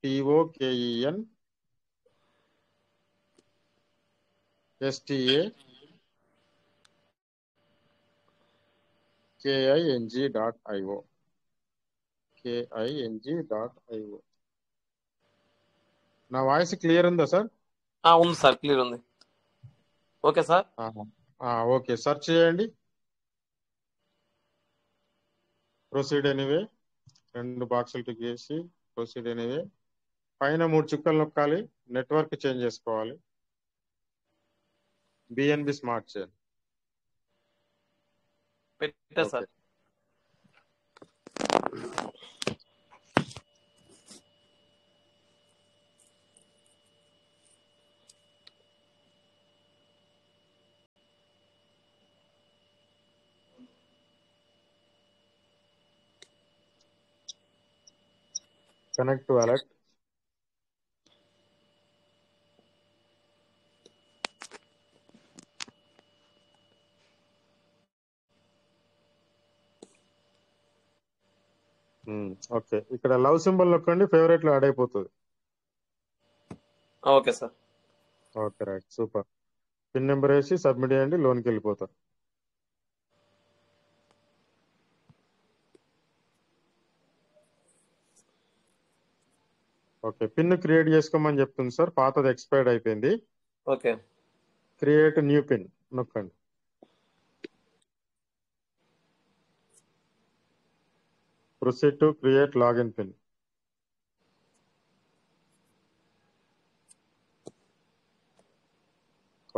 TOKEN STAKING.io, KING.io. నా వాయిస్ క్లియర్ ఉందా సార్? ఉంది సార్, క్లియర్ ఉంది. Okay sir. ఓకే, సెర్చ్ చేయండి. ప్రొసీడ్ ఎనీవే, 2 బాక్సులు టిక్ చేసి ప్రొసీడ్ ఎనీవే. పైన 3 చుక్కలు నొక్కాలి, నెట్వర్క్ చేంజ్ చేసుకోవాలి. BNB smart chain. పెట్టా okay, sir. Connect to wallet. Okay, ఇక్కడ లవ్ సింబల్ నొక్కండి, ఫేవరెట్ లో యాడ్ అయిపోతుంది. Okay sir. Okay, right, super. Pin number వేసి సబ్మిట్ చేయండి, లోన్కి వెళ్ళిపోతారు. ఓకే, పిన్ క్రియేట్ చేసుకోమని చెప్తుంది సార్. పాతది ఎక్స్పైర్డ్ అయిపోయింది. ఓకే క్రియేట్ న్యూ పిన్ నొక్కండి. Proceed to create login pin.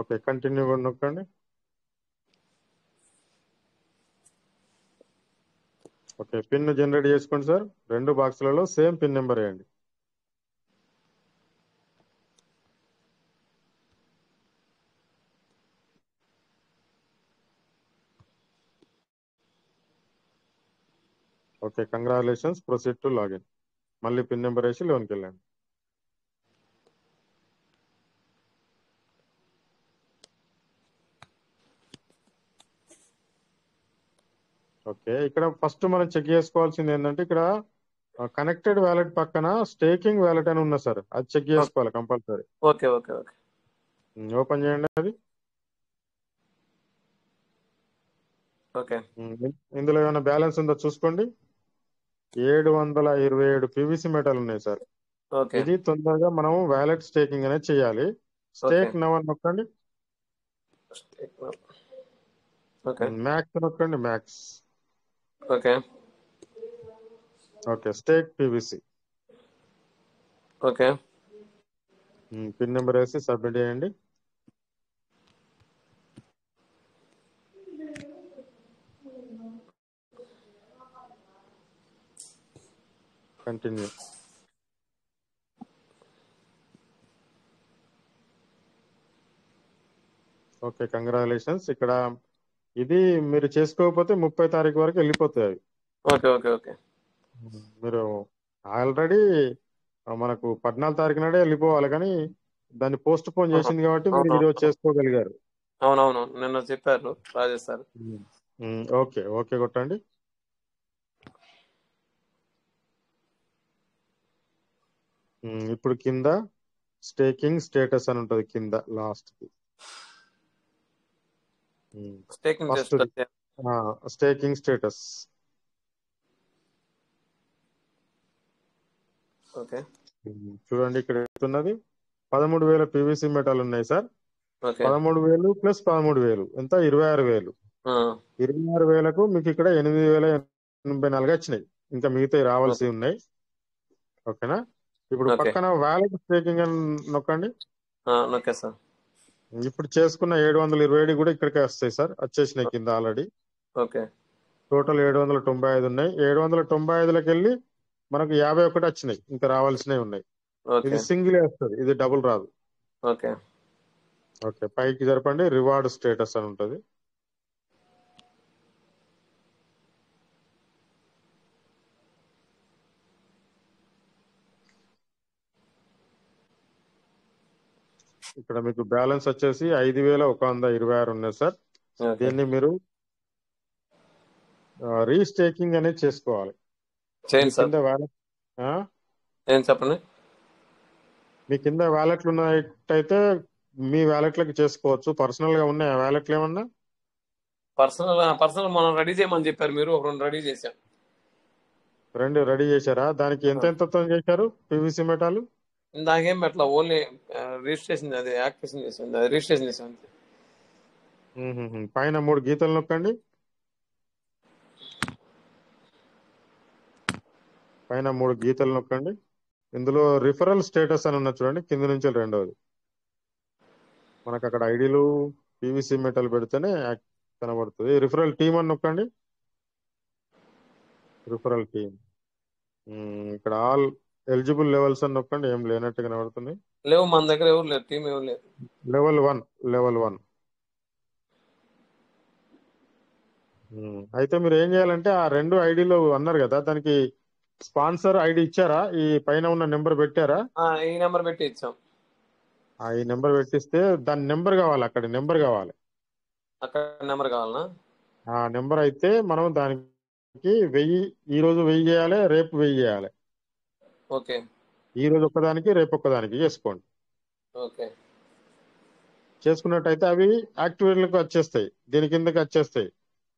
Okay, continue కూడా నొక్కండి. ఓకే, పిన్ జనరేట్ చేసుకోండి సార్. 2 బాక్సులలో సేమ్ పిన్ నెంబర్ వేయండి. Okay, congratulations, proceed to login. మళ్ళీ పిన్ నెంబర్ వేసి లోన్కి వెళ్ళండి. ఓకే, ఇక్కడ ఫస్ట్ మనం చెక్ చేసుకోవాల్సింది ఏంటంటే, ఇక్కడ కనెక్టెడ్ వ్యాలెట్ పక్కన స్టేకింగ్ వ్యాలెట్ అని ఉన్నది సార్, అది చెక్ చేసుకోవాలి compulsory. Okay okay okay open చేయండి అది. ఓకే ఇందులో ఏమైనా బ్యాలెన్స్ ఉందో చూసుకోండి. 727 పీవీసీ మెటల్ ఉన్నాయి సార్. ఓకే ఇది తొందరగా మనం వ్యాలెట్ స్టేకింగ్ అనేది చేయాలి. స్టేక్ నవ్ అని నొక్కండి. ఓకే మ్యాక్స్ నొక్కండి, max. Okay okay, stake PVC. Okay pin number వేసి సబ్మిట్ చేయండి. కంటిన్యూ. Okay, congratulations. ఇక్కడ ఇది మీరు చేసుకోకపోతే 30 తారీఖు వరకు వెళ్ళిపోతాయి అవి. ఓకే ఓకే ఓకే మీరు ఆల్రెడీ మనకు 14 తారీఖు నాడే వెళ్ళిపోవాలి, కానీ దాన్ని పోస్ట్ పోన్ చేసింది కాబట్టి మీరు ఈరోజు అవునవును చేసుకోగలిగారు. అవునవును నిన్న చెప్పారు రాజేష్ సార్. ఓకే ఓకే కొట్టండి. ఇప్పుడు కింద స్టేకింగ్ స్టేటస్ అని ఉంటుంది కింద లాస్ట్ స్టేకింగ్ ఫస్ట్ చేస్తారు. Staking status. ఓకే చూడండి ఇక్కడ ఉన్నది 13,000 పీవీసీ మెటల్ ఉన్నాయి సార్. ఓకే 13,000 ప్లస్ 13,000 ఎంత 26,000. 26,000కు మీకు ఇక్కడ 8,084 వచ్చినాయి. ఇంకా మిగతాయి రావాల్సి ఉన్నాయి. ఓకేనా. ఇప్పుడు ఓకే పక్కన వ్యాలెట్ స్టేకింగ్ అని నొక్కండి. Okay sir. ఇప్పుడు చేసుకున్న 727 కూడా ఇక్కడికే వస్తాయి సార్. వచ్చేసినాయి కింద ఆల్రెడీ. ఓకే టోటల్ 795 ఉన్నాయి. 795లకు వెళ్ళి మనకు 51 వచ్చినాయి. ఇంకా రావాల్సినవి ఉన్నాయి. ఓకే ఇది సింగిల్ వస్తుంది, ఇది డబుల్ రాదు. ఓకే ఓకే, పైకి జరపండి. రివార్డ్ స్టేటస్ అని ఉంటుంది. ఇక్కడ మీకు బ్యాలెన్స్ వచ్చేసి 5,126 ఉన్నాయి సార్. ఓకే దీన్ని మీరు రీస్టేకింగ్ అనేది చేసుకోవాలి. మీ చేయండి సార్. కింద వ్యాలెట్ ఏం చెప్పండి. మీ కింద వ్యాలెట్లు ఉన్నట్టయితే మీ వ్యాలెట్లకి చేసుకోవచ్చు. పర్సనల్ గా ఉన్నాయి ఆ వ్యాలెట్లు ఏమన్నా? పర్సనల్ మనం రెడీ చేయమని చెప్పారు మీరు. ఒక 2 రెడీ చేశాం. 2 రెడీ చేశారా? దానికి ఎంత చేశారు పీవీసీ మెటాలు? ఇందాకేం పెట్టలా, ఓన్లీ రిజిస్ట్రేషన్ అది యాక్టివేషన్ చేసాం, అది రిజిస్ట్రేషన్ చేసాం అంతే. పైన 3 గీతలు నొక్కండి. పైన 3 గీతలు నొక్కండి. ఇందులో రిఫరల్ స్టేటస్ అని ఉన్న చూడండి, కింద నుంచి రెండవది. మనకు అక్కడ ఐడీలు పీవీసీ మెటల్ పెడితేనే కనబడుతుంది. రిఫరల్ టీమ్ అని నొక్కండి. రిఫరల్ టీమ్ ఇక్కడ ఆల్ ఎలిజిబుల్ లెవెల్స్ అని నొక్కండి. ఏం లేనట్టు కనబడుతుంది. లేవు మన దగ్గర, ఎవరు లేరు, టీం ఎవరు లేరు. లెవెల్ 1 అయితే మీరు ఏం చేయాలంటే ఆ 2 ఐడీలు అన్నారు కదా, దానికి స్పాన్సర్ ఐడి ఇచ్చారా? ఈ పైన ఉన్న నెంబర్ పెట్టారా? ఈ నెంబర్ పెట్టి ఇచ్చాం. ఈ నెంబర్ పెట్టిస్తే దాని నెంబర్ కావాలి, అక్కడ నెంబర్ కావాలి. అక్కడ నెంబర్ కావాలనా? ఆ నెంబర్ అయితే మనం దానికి 1000 ఈ రోజు 1000 చేయాలి, రేపు 1000 చేయాలి. ఓకే ఈ రోజు ఒక్కదానికి రేపు ఒక్కదానికి చేసుకోండి. ఓకే చేసుకున్నట్టయితే అవి యాక్టివేట్లకు వచ్చేస్తాయి, దీని కిందకి వచ్చేస్తాయి.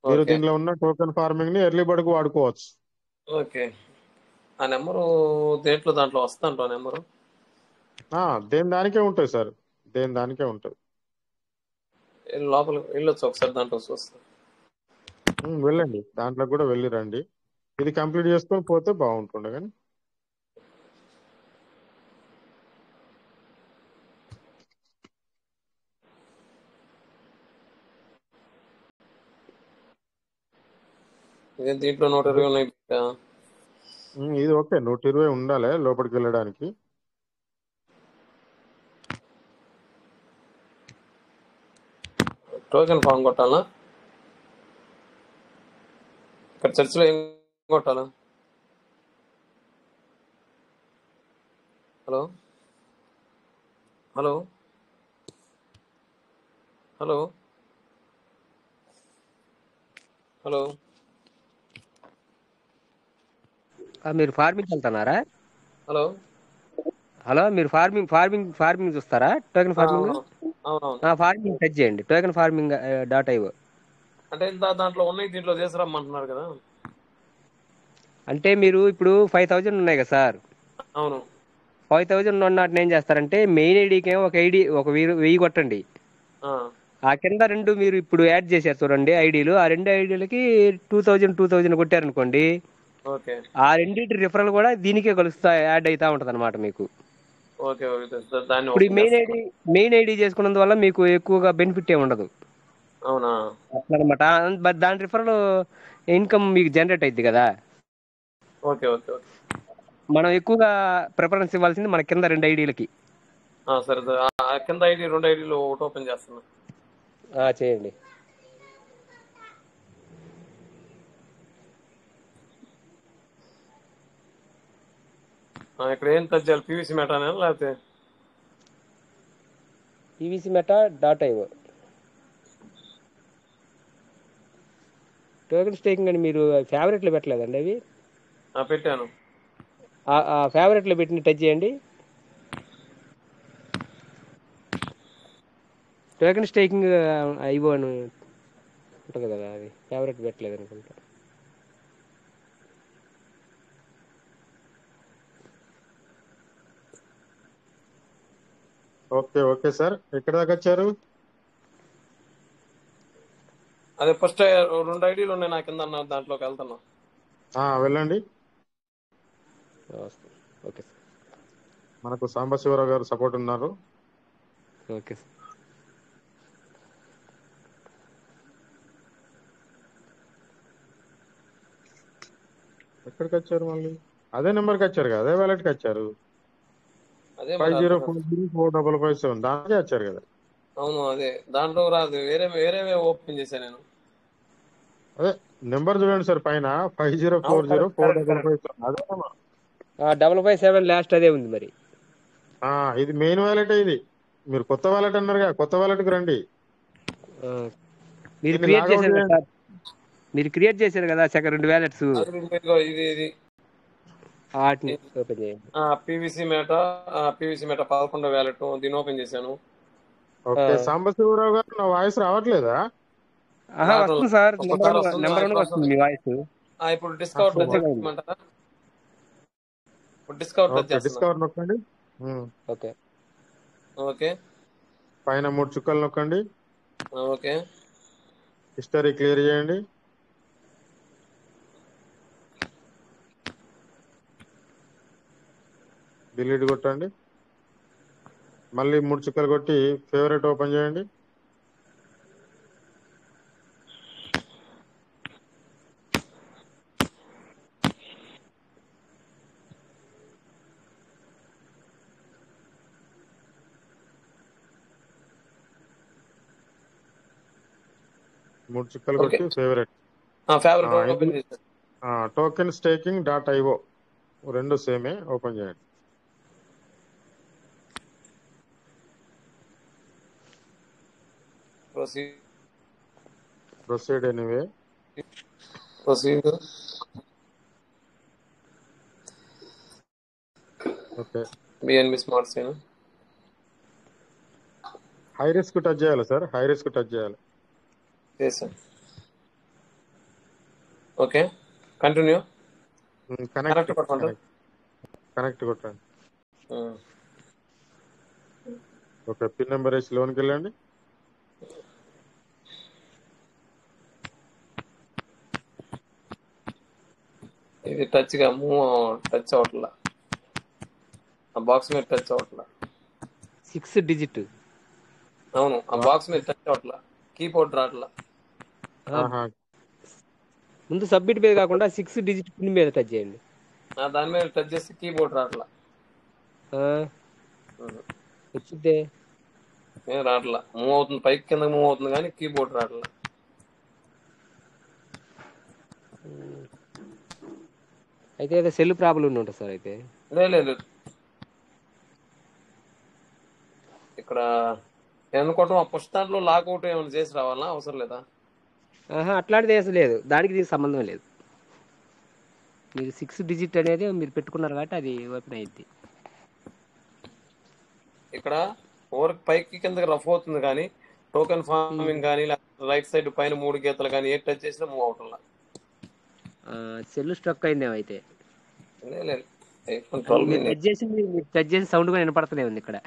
మీరు ఓకే దీనిలో ఉన్న టోకెన్ ఫార్మింగ్ ని ఎర్లీ బర్డ్ కు వాడుకోవచ్చు. ఓకే ఆ నెంబరు దాంట్లో వస్తా నెంబరు దేని దానికే ఉంటుంది సార్, దేని దానికే ఉంటుంది. లోపల వెళ్ళొచ్చు ఒకసారి, దాంట్లో చూస్తా. వెళ్ళండి, దాంట్లో కూడా వెళ్ళి రండి. ఇది కంప్లీట్ చేసుకొని పోతే బాగుంటుండే. కానీ దీంట్లో 120 ఉన్నాయి. ఇది ఓకే, 120 ఉండాలి లోపలికి వెళ్ళడానికి. టోకెన్ ఫామ్ కొట్టాలా? ఇక్కడ చర్చిలో ఏం కొట్టాలా? హలో హలో హలో హలో మీరు ఫార్మింగ్ వెళ్తున్నారా? హలో హలో, మీరు ఫార్మింగ్ చూస్తారా? టోకెన్ ఫార్మింగ్ అవునవును. ఫార్మింగ్ టచ్ చేయండి. టోకెన్ ఫార్మింగ్ .io అంటే దాంట్లో ఉన్నాయి, దీంట్లో చేసిరమ్మంటున్నారు కదా. అంటే మీరు ఇప్పుడు 5,000 ఉన్నాయి కదా సార్. అవును 5,000 ఉన్నట్టు ఏం చేస్తారంటే మెయిన్ ఐడికి ఒక 1000 కొట్టండి. ఆ కింద 2 మీరు ఇప్పుడు యాడ్ చేశారు చూడండి ఐడీలు. ఆ 2 ఐడీలకి 2,000 కొట్టారనుకోండి, ఓకే ఆ రెండింటి రిఫరల్ కూడా దీనికే యాడ్ అవుతా ఉంటది అనమాట మీకు. ఓకే ఓకే దాన్ని ఇప్పుడు ఓపెన్ చేస్తా. మెయిన్ ఐడి చేసుకున్నందువల్ల మీకు ఎక్కువగా బెనిఫిట్ ఏ ఉండదు అవునా? అట్లా అనమాట. దాని రిఫరల్ ఇన్కమ్ మీకు జనరేట్ అయింది కదా. ఓకే ఓకే ఓకే మనం ఎక్కువగా ప్రిఫరెన్స్ ఇవ్వాల్సింది మన కింద 2 ఐడీలకి. సరే సార్. కింద ఐడి 2 ఐడీలు ఒకటి ఓపెన్ చేస్తున్నా. చేయండి. ఇక్కడ ఏం టచ్ చేయాలి? పీవీసీ మెటానా లేకపోతే pvcmeta.io టోకెన్ స్టేకింగ్ అని మీరు ఫేవరెట్లో పెట్టలేదండి అవి? పెట్టాను. ఫేవరెట్లో పెట్టి టచ్ చేయండి. టోకెన్ స్టేకింగ్ ఐవో అని ఉంటుంది కదా, అది ఫేవరెట్ పెట్టలేదు అనుకుంటా. ఓకే ఓకే సార్, ఎక్కడి దాకా వచ్చారు? అదే ఫస్ట్ 2 ఐడీలు ఉన్నాయి నా కింద అన్న, దాంట్లోకి వెళ్తున్నా. వెళ్ళండి. Okay sir. మనకు సాంబశివరావు గారు సపోర్ట్ ఉన్నారు. Okay sir. ఎక్కడికి వచ్చారు మళ్ళీ? అదే నెంబర్కి వచ్చారు కదా, అదే వ్యాలెట్కి వచ్చారు. అదే 50404557 దానికే వచ్చారు కదా. అవును, అదే దాంట్లో రాదు, వేరే ఓపెన్ చేశాను నేను. అదే నెంబర్ చూడండి సార్, పైన 50404557 అదే నెంబర్. 557 లాస్ట్ అదే ఉంది మరి. ఇది మెయిన్ వ్యాలెట్. ఇది మీరు కొత్త వ్యాలెట్ అన్నారు కదా, కొత్త వ్యాలెట్కి రండి. మీరు క్రియేట్ చేశారు కదా, మీరు క్రియేట్ చేశారు కదా సెకండ్ 2 వ్యాలెట్స్, ఇది వాటిని ఓపెన్ చేయండి. పీవీసీ మెటా 11 వ్యాలెట్, దీన్ని ఓపెన్ చేశాను. ఓకే సాంబశివరావు గారు, నా వాయిస్ రావట్లేదా? వస్తుంది సార్, నెంబర్ 1 వస్తుంది మీ వాయిస్. ఇప్పుడు డిస్కవర్ డిస్కవర్ నొక్కండి. ఓకే ఓకే, పైన 3 చుక్కలు నొక్కండి. ఓకే, హిస్టరీ క్లియర్ చేయండి. డిలీట్ కొట్టండి. మళ్ళీ 3 చుక్కలు కొట్టి ఫేవరెట్ ఓపెన్ చేయండి. మూడు చుక్కలు కొట్టి ఫేవరెట్ ఓపెన్ చేశాను. టోకెన్ స్టేకింగ్ .io 2 సేమే, ఓపెన్ చేయండి. Proceed anyway. Okay, BNB smart chain high risk touch చేయాలి సార్, హై రిస్క్ టచ్ చేయాలి. Okay, continue. కనెక్ట్ కొట్టండి. ఓకే, పిన్ నెంబర్ వేసి లోన్కి వెళ్ళండి. ఇది టచ్ అవట్లా, ఆ బాక్స్ మీద టచ్ అవట్లా. 6 డిజిట్. అవును, ఆ బాక్స్ మీద టచ్ అవట్లా, కీబోర్డ్ రావట్లా. ముందు సబ్మిట్ మీద కాకుండా 6 డిజిట్ పిన్ మీద టచ్ చేయండి. దాని మీద టచ్ చేస్తే కీబోర్డ్ రావట్లా. వచ్చిందే రావట్లా, మూవ్ అవుతుంది, పైకి కింద మూవ్ అవుతుంది కానీ కీబోర్డ్ రావట్లా. అయితే ఏదో సెల్ ప్రాబ్లం ఉంటుంది సార్. అయితే లేదు, ఇక్కడ అనుకోవటం ఆ పుస్తకాల్లో లాక్అవుట్ ఏమైనా చేసి రావాలా, అవసరం లేదా? అట్లాంటిది ఏం లేదు, దానికి దీనికి సంబంధం లేదు. మీరు 6 డిజిట్ అనేది మీరు పెట్టుకున్నారు కాబట్టి అది ఓపెన్ అయింది. ఇక్కడ ఓవర్ పైకి కిందకి రఫ్ అవుతుంది కానీ టోకెన్ ఫార్మింగ్ కానీ రైట్ సైడ్ పైన 3 గీతలు కానీ ఏ టచ్ చేసినా మూవ్ అవుతుందా? సెల్ స్ట్రక్ అయిందేమో. అయితే లేదు, టచ్ చేసి సౌండ్ కూడా వినపడుతూనే ఉంది ఇక్కడ.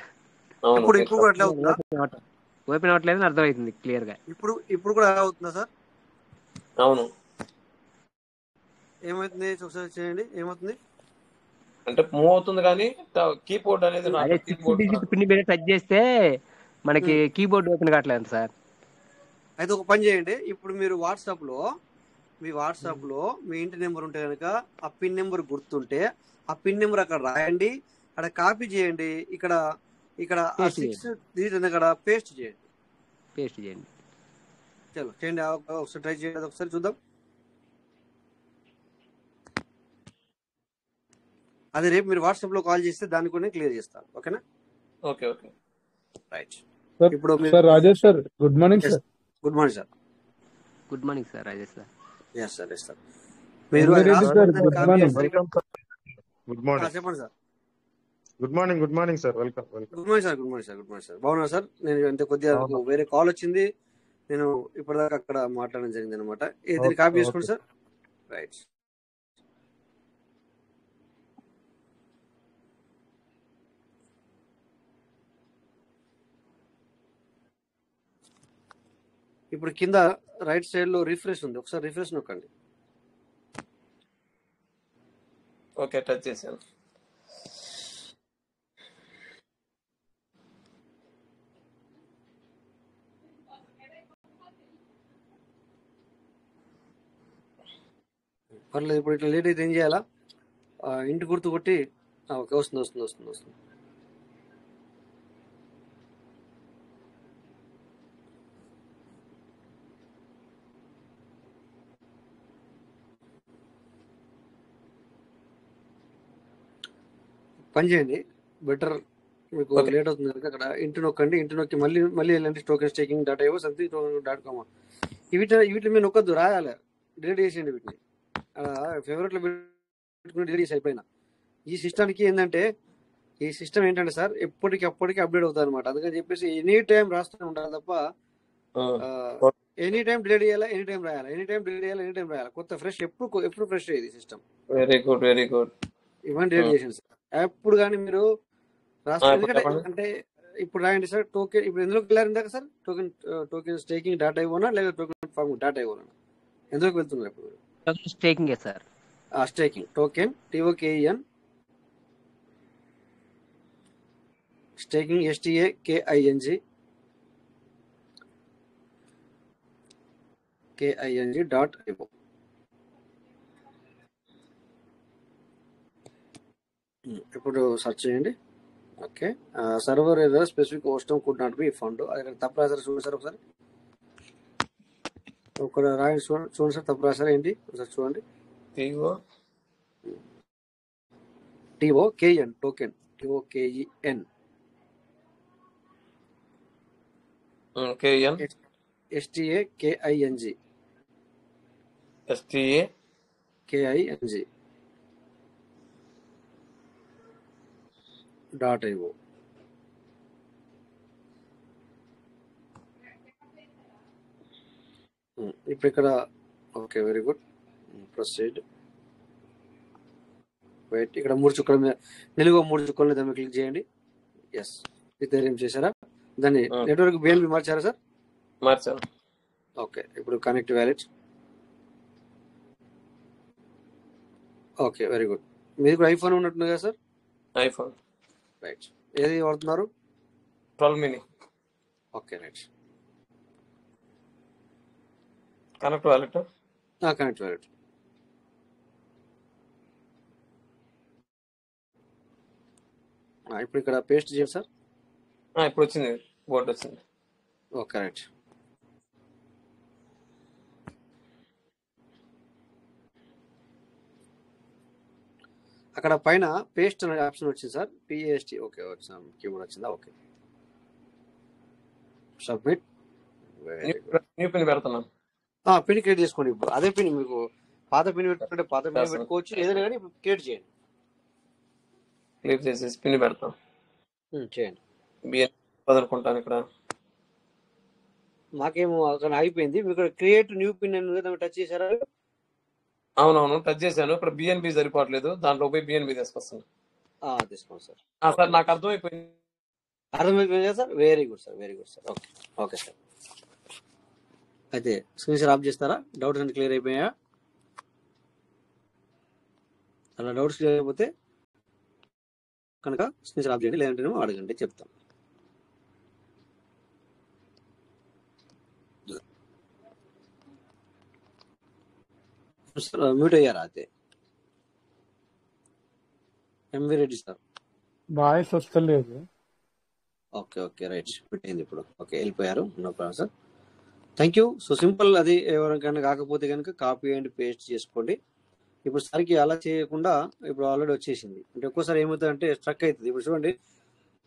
ఓపెన్ అవ్వట్లేదని అర్థమవుతుంది క్లియర్ గా. ఇప్పుడు కూడా అవుతుందా సార్? అవును. ఏమవుతుంది ఒకసారి చేయండి. ఏమవుతుంది అంటే మూవ్ అవుతుంది కానీ కీబోర్డ్ అనేది పిన్ మీద టచ్ చేస్తే మనకి కీబోర్డ్ ఓపెన్ కావట్లేదు సార్. అయితే ఒక పని చేయండి, ఇప్పుడు మీరు వాట్సాప్ లో మీ వాట్సాప్ లో మీ ఇంటి నెంబర్ ఉంటే కనుక ఆ పిన్ నెంబర్ గుర్తుంటే ఆ పిన్ నెంబర్ అక్కడ రాయండి, అక్కడ కాపీ చేయండి, ఇక్కడ ఇక్కడ ఆ పేస్ట్ 6 చేయండి. డిజిట్ అక్కడ పేస్ట్ చేయండి. పేస్ట్ చేయండి. చలో చేయండి, ఒకసారి ట్రై చేయండి, ఒకసారి చూద్దాం. అది రేపు మీరు వాట్సాప్ లో కాల్ చేస్తే దాన్ని కూడా క్లియర్ చేస్తాను. ఓకేనా? Okay okay right. సార్ ఇప్పుడు sir Rajesh sir, good morning sir. Good morning sir. Good morning sir Rajesh sir. Yes sir, yes sir. మీరు అది ఎమ్మిరెడ్డి సార్, రాసుకుని గుడ్ కాపీ మార్నింగ్. చేస్తే వెల్కమ్ సార్. Good morning. చెప్పండి sir. Good morning sir. Welcome welcome. Good morning sir, good morning sir, good morning sir. బాగున్నా sir? నేను ఇంత కొద్దిగా అవును. నాకు వేరే కాల్ వచ్చింది, నేను ఇప్పటిదాకా అక్కడ మాట్లాడడం జరిగింది అనమాట. దీన్ని ఓకే కాపీ ఓకే చేసుకోండి సార్. రైట్. ఇప్పుడు కింద రైట్ సైడ్ లో రిఫ్రెష్ ఉంది, ఒకసారి రిఫ్రెష్ నొక్కండి. ఓకే టచ్ చేశాను. పర్లేదు. ఇప్పుడు ఇట్లా లేట్ అయితే ఏం చేయాలా? ఇంటి గుర్తు కొట్టి ఓకే, వస్తుంది వస్తుంది వస్తుంది వస్తుంది. పని చేయండి, బెటర్. మీకు ఓకే లేట్ అవుతుంది కనుక అక్కడ ఇంటి నొక్కండి, ఇంటి నొక్కి మళ్ళీ మళ్ళీ వెళ్ళండి టోకెన్ స్టేకింగ్ డాట్ ఐఓ సంథింగ్.com. వీటిని మీరు నొక్కద్దు, రాయాలి, డిలీట్ చేసేయండి వీటిని. ఫేవరెట్లో పెట్టుకుని డిలీట్ చేసి అయిపోయినా. ఈ సిస్టమ్కి ఏంటంటే, ఈ సిస్టమ్ ఏంటంటే సార్ ఎప్పటికప్పటికి అప్డేట్ అవుతుంది అనమాట. అందుకని చెప్పేసి ఎనీ టైం రాస్తూనే ఉండాలి తప్ప ఎనీ టైం డిలీట్ చేయాలి, ఎనీ టైం రాయాలి, ఎనీ టైం డిలీట్ చేయాలి, ఎనీ టైం రాయాలి. కొత్త ఫ్రెష్ ఎప్పుడు ఫ్రెష్ అయ్యేది system. Very good very good. ఇవన్నీ డిలీట్ చేసాను సార్. ఎప్పుడు కానీ మీరు రాసుకో, ఇప్పుడు ఎందుకంటే చెప్పండి. అంటే ఇప్పుడు రాయండి సార్ టోకెన్. ఇప్పుడు ఎందులోకి వెళ్ళారు ఇందాక సార్? టోకెన్ స్టేకింగ్ డాట్ ఐఓనా లేదా టోకెన్ ఫార్మ్ డాట్ ఐఓనా? ఎందులోకి వెళ్తున్నారు ఇప్పుడు? Staking sir. Staking token TOKEN staking STAKING dot IO. ఇప్పుడు సెర్చ్ చేయండి. ఓకే. సర్వర్ ఏదో specific hostname could not be found. అది తప్పు రాశారు చూడండి సార్ ఒకసారి. ఒక రాయండి, చూడండి సార్ తప్పు రాశారు ఏంటి ఒకసారి చూడండి. TOKEN token TOKEN KN STAKING dot IO. ఇప్పుడు ఇక్కడ okay, very good. Proceed. Wait, ఇక్కడ 3 చుక్కల మీద నిలువ 3 చుక్కల మీద క్లిక్ చేయండి. ఎస్, ఇథెరియం చేశారా? దాన్ని నెట్వర్క్ BNB మార్చారా సార్? మార్చాను. ఓకే. ఇప్పుడు connect wallet. Okay, very good. మీది కూడా ఐఫోన్ ఉన్నట్టుంది కదా సార్? ఐఫోన్. రైట్. ఏది వాడుతున్నారు? 12 mini. Okay, right. Connect wallet. Connect wallet. ఇప్పుడు ఇక్కడ పేస్ట్ చేయండి సార్. ఇప్పుడు వచ్చింది, బోర్డు వచ్చింది. Okay, right. అక్కడ పైన పేస్ట్ అనే ఆప్షన్ వచ్చింది సార్. PAST. ఓకే, వచ్చిన కీబోర్డ్ వచ్చిందా? ఓకే. సబ్మిట్. న్యూ పిన్ పెడుతున్నాను. పిన్ క్రియేట్ చేసుకోండి. ఇప్పుడు అదే పిన్, మీకు పాత పిన్ పెట్టుకుంటే పాత పిన్ పెట్టుకోవచ్చు, ఏదైనా కానీ క్రియేట్ చేయండి. క్లిక్ చేసేసి పిన్ పెడతాం. చేయండి. BN వదులుకుంటాను ఇక్కడ. మాకేమో అక్కడ అయిపోయింది. మీకు క్రియేట్ న్యూ పిన్ అని టచ్ చేశారా? అవునవును, టచ్ చేశాను. ఇక్కడ BNB సరిపోవట్లేదు, దాంట్లో పోయి BNB తీసుకొస్తాను. తీసుకోండి సార్. సార్ నాకు అర్థమైపోయింది. అర్థమైపోయింది కదా sir? Very good sir, very good sir. Okay, okay sir. అయితే స్క్రీన్ షాట్ ఆఫ్ చేస్తారా? డౌట్స్ అన్ని క్లియర్ అయిపోయాయా? అలా డౌట్స్ క్లియర్ అయిపోతే కనుక స్క్రీన్ షాట్ ఆఫ్ చేయండి, లేదంటే అడగండి, చెప్తాం. సార్ మ్యూట్ అయ్యారా అయితే ఎంవి రెడ్డి సార్? వాయిస్ వస్తలేదు. ఓకే ఓకే రైట్, మ్యూట్ అయింది ఇప్పుడు. ఓకే వెళ్ళిపోయారు, no problem sir. Thank you. So simple, అది ఎవరికైనా కాకపోతే కనుక కాపీ అండ్ పేస్ట్ చేసుకోండి. ఇప్పుడు సార్కి అలా చేయకుండా ఇప్పుడు ఆల్రెడీ వచ్చేసింది. అంటే ఒక్కోసారి ఏమవుతుందంటే స్ట్రక్ అవుతుంది. ఇప్పుడు చూడండి,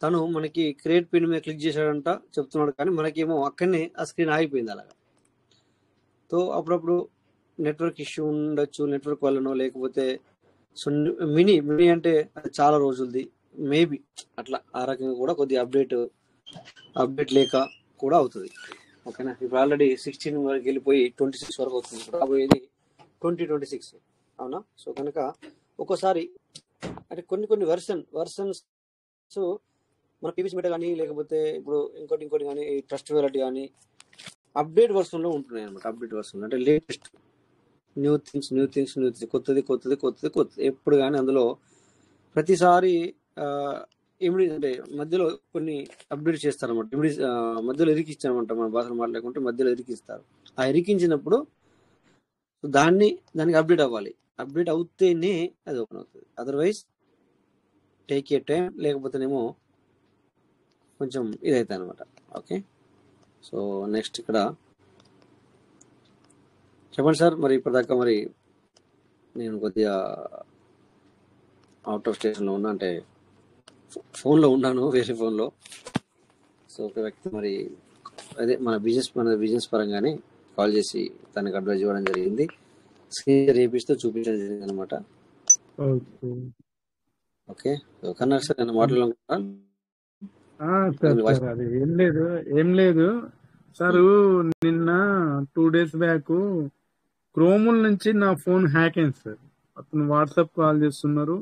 తను మనకి క్రియేట్ పిన్ మీద క్లిక్ చేశాడంట చెప్తున్నాడు, కానీ మనకేమో అక్కడనే ఆ స్క్రీన్ ఆగిపోయింది అలాగా. సో అప్పుడప్పుడు నెట్వర్క్ ఇష్యూ ఉండొచ్చు, నెట్వర్క్ వల్లనో, లేకపోతే సో మినీ అంటే అది చాలా రోజులది మేబీ అట్లా, ఆ రకంగా కూడా కొద్దిగా అప్డేట్ లేక కూడా అవుతుంది. ఓకేనా, ఇప్పుడు ఆల్రెడీ 16 వరకు వెళ్ళిపోయి 26 వరకు అవుతుంది. ఇప్పుడు రాబోయేది 2026, అవునా? సో కనుక ఒక్కోసారి అంటే కొన్ని వర్షన్స్ మన పీవీసీ మీటర్ కానీ, లేకపోతే ఇప్పుడు ఇంకోటి కానీ, ట్రస్ట్ వ్యాలెట్ కానీ అప్డేట్ వర్షన్లో ఉంటున్నాయి అనమాట. అప్డేట్ వర్షన్ అంటే లేటెస్ట్ న్యూ థింగ్స్ కొత్తది ఎప్పుడు కానీ అందులో ప్రతిసారి అంటే మధ్యలో కొన్ని అప్డేట్ చేస్తారన్నమాట. మధ్యలో ఇరికిచ్చారనమాట, మన భాషలో మాట్లాడుకుంటే మధ్యలో ఇరికిస్తారు. ఆ ఇరికించినప్పుడు దానికి అప్డేట్ అవ్వాలి. అప్డేట్ అవుతేనే అది ఓపెన్ అవుతుంది, అదర్వైజ్ టేక్ ఏ టైం, లేకపోతేనేమో కొంచెం ఇదైతే అనమాట. ఓకే, సో నెక్స్ట్ ఇక్కడ చెప్పండి సార్. మరి ఇప్పటిదాకా మరి నేను కొద్దిగా అవుట్ ఆఫ్ స్టేషన్లో ఉన్నా, అంటే ఫోన్లో ఉన్నాను, వేరే ఫోన్లో. సో ఒక వ్యక్తి మరి అదే మన బిజినెస్ పరంగానే కాల్ చేసి తనకు అడ్వైజ్ ఇవ్వడం జరిగింది. స్క్రీన్ చేపిస్తూ చూపించడం జరిగింది అనమాట. ఓకే, కన్నా సార్ నేను మాట్లాడాలనుకుంటున్నాను. సార్ అది ఏం లేదు సార్. నిన్న 2 days బ్యాక్ క్రోముల నుంచి నా ఫోన్ హ్యాక్ అయింది సార్. అతను వాట్సాప్ కాల్ చేస్తున్నారు,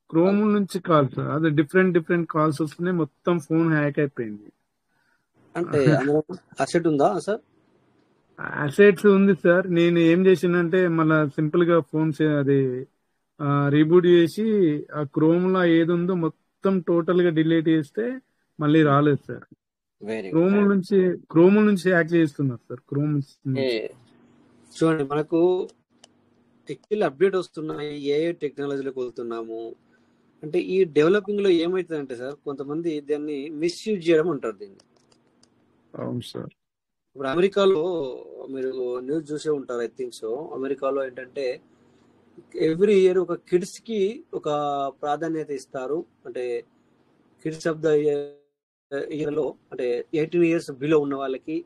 క్రోముల నుంచి కాల్ సార్. అదే డిఫరెంట్ కాల్స్ వస్తున్నాయి, మొత్తం ఫోన్ హ్యాక్ అయిపోయింది. అంటే అసెట్ ఉందా సార్? అసెట్స్ ఉంది సార్. నేను ఏం చేసినంటే మళ్ళా సింపుల్ గా ఫోన్ అది రీబూట్ చేసి ఆ క్రోమ్ లో ఏది ఉందో మొత్తం టోటల్ గా డిలీట్ చేస్తే మళ్ళీ రాలేదు సార్. క్రోమ్ నుంచి హ్యాక్ చేస్తున్నారు సార్. క్రోమ్ చూడండి, మనకు టెక్నికల్ అప్డేట్ వస్తున్నాయి, ఏ టెక్నాలజీలోకి వెళ్తున్నాము అంటే ఈ డెవలపింగ్ లో ఏమైతుందంటే సార్, కొంతమంది దాన్ని మిస్యూజ్ చేయడం అంటారు దీన్ని. అవును సార్. ఇప్పుడు అమెరికాలో మీరు న్యూస్ చూసే ఉంటారు, ఐ థింక్ సో. అమెరికాలో ఏంటంటే ఎవ్రీ ఇయర్ ఒక కిడ్స్ కి ఒక ప్రాధాన్యత ఇస్తారు. అంటే కిడ్స్ ఆఫ్ ద ఇయర్ లో అంటే 18 years బిలో ఉన్న వాళ్ళకి,